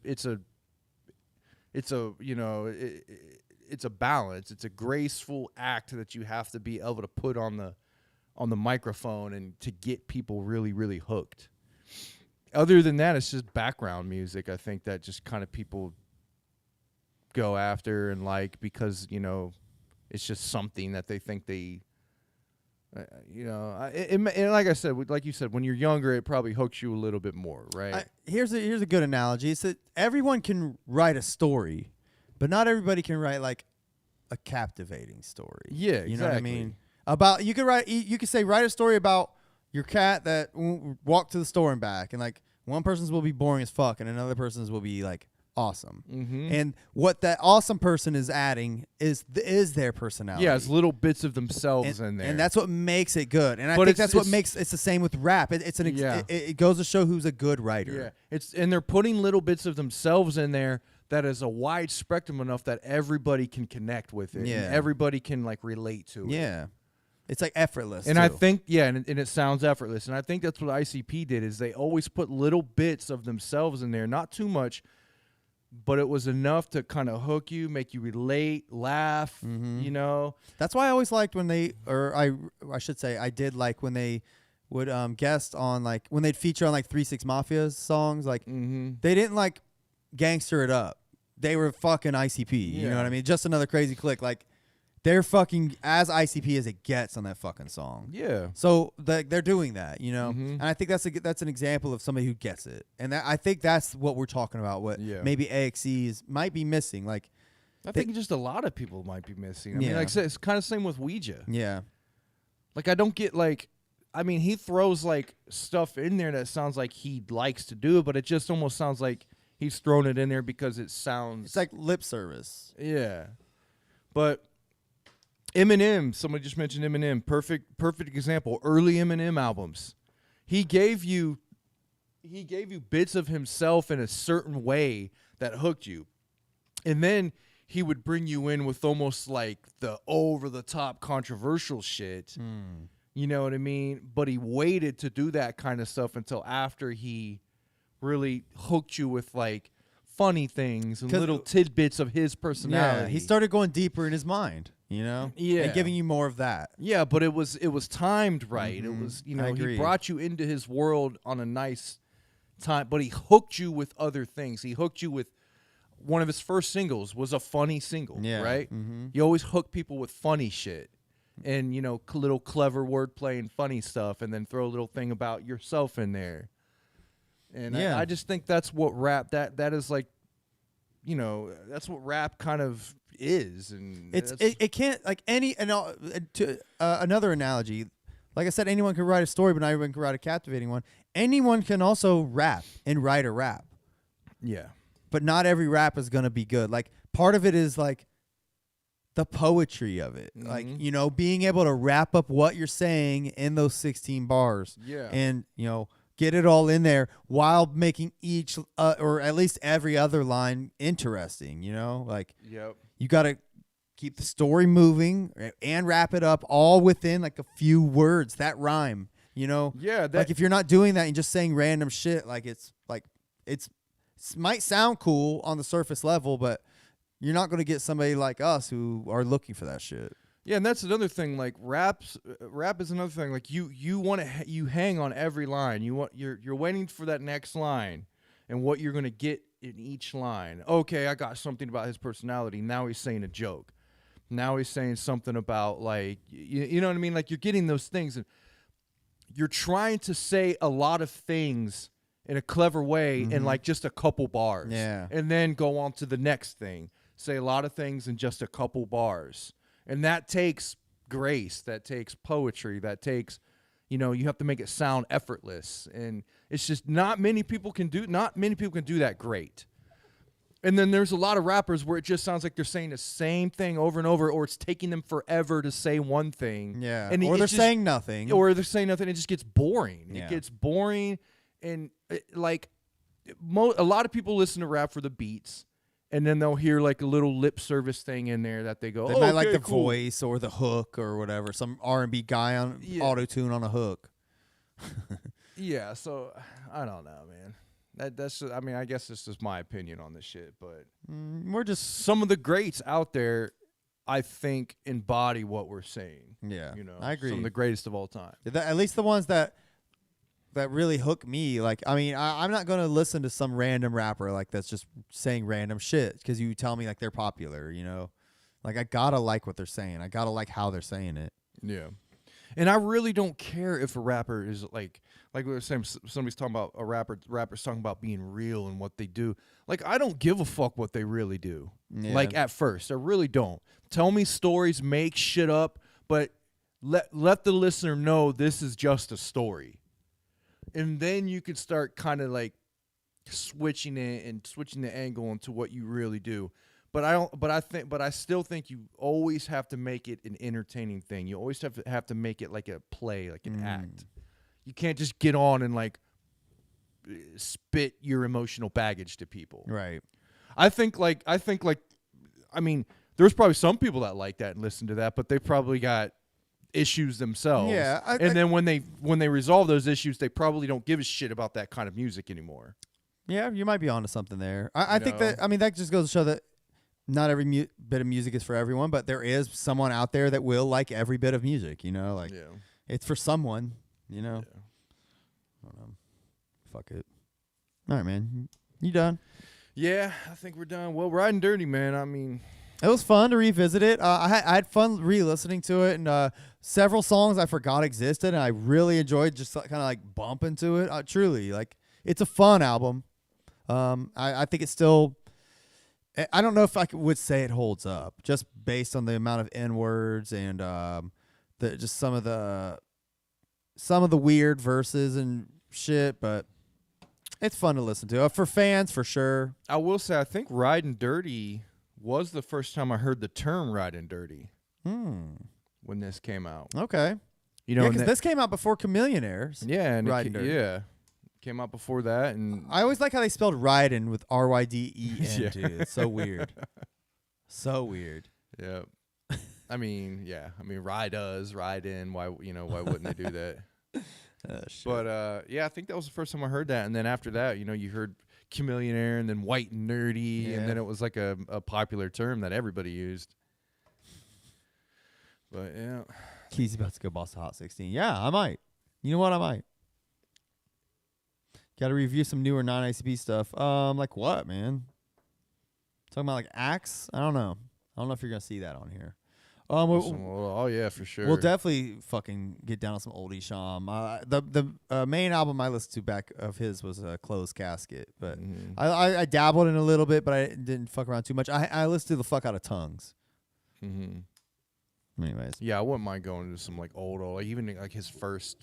A: balance. It's a graceful act that you have to be able to put on the microphone and to get people really, really hooked. Other than that, it's just background music, I think, that just kind of people go after and like because, it's just something that they think they, and like I said, like you said, when you're younger, it probably hooks you a little bit more, right?
B: Here's a good analogy. It's that everyone can write a story, but not everybody can write like a captivating story.
A: Yeah, exactly.
B: You know what I mean? You could say write a story about your cat that walked to the store and back, and like one person's will be boring as fuck, and another person's will be like awesome.
A: Mm-hmm.
B: And what that awesome person is adding is their personality.
A: Yeah, it's little bits of themselves in there.
B: And that's what makes it good. And I
A: But
B: think
A: it's-
B: that's what
A: it's-
B: makes it's the same with rap. It goes to show who's a good writer.
A: Yeah, and they're putting little bits of themselves in there that is a wide spectrum enough that everybody can connect with it.
B: Yeah.
A: And everybody can like relate to it.
B: Yeah. It's like effortless.
A: And
B: too.
A: I think and it sounds effortless. And I think that's what ICP did is they always put little bits of themselves in there, not too much, but it was enough to kind of hook you, make you relate, laugh, you know.
B: that's why I always liked when I should say I did like when they would guest on like when they'd feature on like 3 6 Mafia's songs. Like they didn't like gangster it up. They were fucking ICP. You know what I mean? Just another crazy click. Like they're fucking as ICP as it gets on that fucking song.
A: Yeah.
B: So they're doing that, you know, and I think that's an example of somebody who gets it, and I think that's what we're talking about. What maybe AXE might be missing, like
A: I think just a lot of people might be missing. I mean,
B: Yeah.
A: like I said, it's kind of same with Ouija.
B: yeah,
A: Like I don't get like, I mean, he throws like stuff in there that sounds like he likes to do it, but it just almost sounds like he's thrown it in there because it sounds.
B: it's like lip service.
A: Yeah, but Eminem. Somebody just mentioned Eminem. Perfect example. Early Eminem albums. He gave you bits of himself in a certain way that hooked you, and then he would bring you in with almost like the over the top controversial shit. You know what I mean? But he waited to do that kind of stuff until after he really hooked you with like funny things and
B: 'Cause-
A: little tidbits of his personality.
B: Yeah, he started going deeper in his mind, you know,
A: Yeah.
B: and giving you more of that.
A: Yeah, but it was timed right. It was, you
B: I
A: know, he
B: agree.
A: brought you into his world on a nice time, but he hooked you with other things. He hooked you with one of his first singles was a funny single,
B: Yeah.
A: right? You always hook people with funny shit. And, you know, little clever wordplay and funny stuff, and then throw a little thing about yourself in there. And
B: Yeah.
A: I just think that's what rap that is like, you know, that's what rap kind of is. And
B: It can't like another analogy. Like I said, anyone can write a story, but not everyone can write a captivating one. Anyone can also rap and write a rap,
A: yeah.
B: but not every rap is gonna be good. Like part of it is like the poetry of it, like you know, being able to wrap up what you're saying in those 16 bars,
A: Yeah.
B: and you know, get it all in there while making each or at least every other line interesting. You know, like
A: Yep.
B: you got to keep the story moving and wrap it up all within like a few words that rhyme, you know?
A: Yeah,
B: like if you're not doing that and just saying random shit, like it's might sound cool on the surface level, but you're not going to get somebody like us who are looking for that shit.
A: Yeah, and that's another thing. Like rap is another thing. Like you want to you hang on every line. You're waiting for that next line, and what you're gonna get in each line. Okay, I got something about his personality. Now he's saying a joke. Now he's saying something about like you know what I mean. Like you're getting those things, and you're trying to say a lot of things in a clever way in like just a couple bars.
B: Yeah.
A: And then go on to the next thing. Say a lot of things in just a couple bars. And that takes grace, that takes poetry, that takes, you know, you have to make it sound effortless. And it's just not many people can do that great. And then there's a lot of rappers where it just sounds like they're saying the same thing over and over, or it's taking them forever to say one thing.
B: Yeah.
A: And
B: Or
A: it
B: they're
A: just-
B: saying nothing.
A: Or they're saying nothing. It just gets boring.
B: Yeah.
A: It gets boring. And like a lot of people listen to rap for the beats. And then they'll hear like a little lip service thing in there that they go,
B: They
A: oh,
B: might like
A: okay,
B: the
A: cool.
B: voice or the hook or whatever. Some R&B guy on auto-tune on a hook.
A: Yeah, so I don't know, man. That's just, I mean, I guess this is my opinion on this shit, but
B: We're just
A: some of the greats out there, I think, embody what we're saying.
B: Yeah,
A: You know,
B: I agree.
A: Some of the greatest of all time.
B: At least the ones that really hook me. Like, I mean, I'm not gonna listen to some random rapper like that's just saying random shit because you tell me like they're popular. You know, like I gotta like what they're saying. I gotta like how they're saying it.
A: Yeah. And I really don't care if a rapper is like we were saying, somebody's talking about rapper's talking about being real and what they do. Like, I don't give a fuck what they really do.
B: Yeah.
A: Like, at first. I really don't. Tell me stories, make shit up, but let the listener know this is just a story. And then you could start kind of like switching it and switching the angle into what you really do. But I still think you always have to make it an entertaining thing. You always have to make it like a play, like an act. You can't just get on and like spit your emotional baggage to people.
B: Right.
A: I mean, there's probably some people that like that and listen to that, but they probably got issues themselves.
B: Yeah.
A: Then when they resolve those issues, they probably don't give a shit about that kind of music anymore.
B: Yeah, you might be onto something there. I think that, I mean, that just goes to show that not every bit of music is for everyone, but there is someone out there that will like every bit of music, you know? Like, it's for someone, you know?
A: Yeah.
B: I don't know. Fuck it. All right, man. You done?
A: Yeah, I think we're done. Well, Riding Dirty, man, I mean...
B: It was fun to revisit it. I had fun re-listening to it, and several songs I forgot existed, and I really enjoyed just kind of like bumping to it. Truly, like, it's a fun album. I think it's still... I don't know if I would say it holds up, just based on the amount of N-words and just some of the weird verses and shit, but it's fun to listen to. For fans, for sure.
A: I will say, I think Riding Dirty was the first time I heard the term Riding Dirty when this came out.
B: Okay.
A: You know,
B: because this came out before Chameleonaires.
A: Yeah, and
B: Riding Dirty.
A: Yeah. Came out before that, and
B: I always like how they spelled Ryden with R-Y-D-E-N,
A: Yeah.
B: dude. It's so weird. So weird.
A: yeah. I mean, Rydas, Ryden. Why wouldn't they do that?
B: Shit.
A: But yeah, I think that was the first time I heard that, and then after that, you heard Chameleonaire, and then White and Nerdy, and then it was like a popular term that everybody used. But yeah,
B: Key's about to go boss the Hot 16. Yeah, I might. You know what? I might. Got to review some newer non-ICP stuff. Like what, man? Talking about like Axe? I don't know. I don't know if you're gonna see that on here.
A: oh yeah, for sure.
B: We'll definitely fucking get down on some oldie Sham. The main album I listened to back of his was Closed Casket, but I dabbled in a little bit, but I didn't fuck around too much. I listened to the fuck out of Tongues. Anyways,
A: yeah, I wouldn't mind going to some like old, like even like his first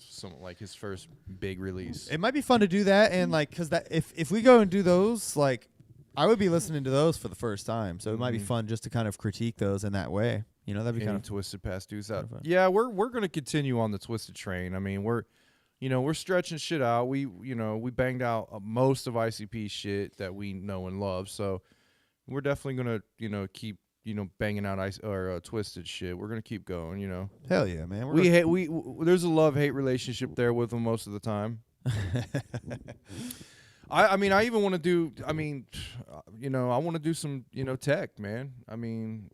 A: big release.
B: it might be fun to do that, and like, cause that if we go and do those, like, I would be listening to those for the first time, so it might be fun just to kind of critique those in that way. You know, that'd be kind of
A: Twisted Past dudes out.
B: fun.
A: Yeah, we're gonna continue on the Twisted train. I mean, we're stretching shit out. We banged out most of ICP shit that we know and love. So we're definitely gonna keep banging out Twisted shit. We're gonna keep going.
B: Hell yeah, man.
A: There's a love-hate relationship there with them most of the time. I mean, I even want to do. I mean, I want to do some tech, man. I mean.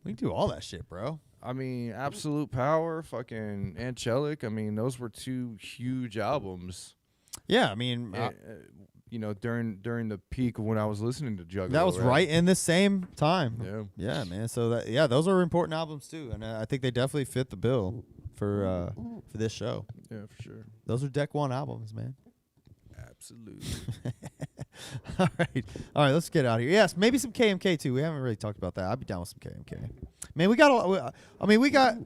B: We can do all that shit, bro.
A: I mean, Absolute Power, fucking Angelic. I mean, those were two huge albums.
B: Yeah, I mean,
A: during the peak of when I was listening to Juggalo.
B: that was right in the same time.
A: Yeah.
B: Yeah, man. So those are important albums too, and I think they definitely fit the bill for this show.
A: Yeah, for sure.
B: Those are Deck One albums, man.
A: Absolutely.
B: All right. Let's get out of here. Yes, maybe some KMK too. We haven't really talked about that. I'd be down with some KMK. Man, we got.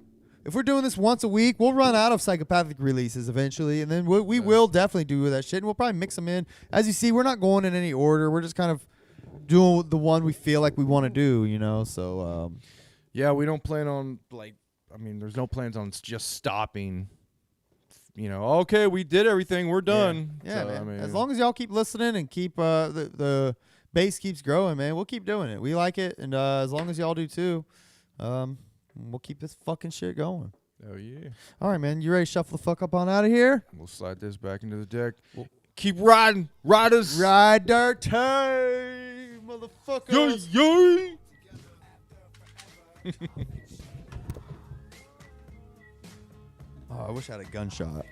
B: If we're doing this once a week, we'll run out of Psychopathic releases eventually, and then we will definitely do that shit, and we'll probably mix them in. As you see, we're not going in any order. We're just kind of doing the one we feel like we want to do. So.
A: Yeah, we don't plan on there's no plans on just stopping. Okay, we did everything. We're done.
B: Yeah,
A: so,
B: man.
A: I mean,
B: as long as y'all keep listening and keep the bass keeps growing, man, we'll keep doing it. We like it, and as long as y'all do too, we'll keep this fucking shit going.
A: Oh yeah.
B: All right, man. You ready to shuffle the fuck up on out of here?
A: We'll slide this back into the deck. Keep riding, riders.
B: Ryden Dirtay, motherfuckers.
A: Yay!
B: Oh, I wish I had a gunshot.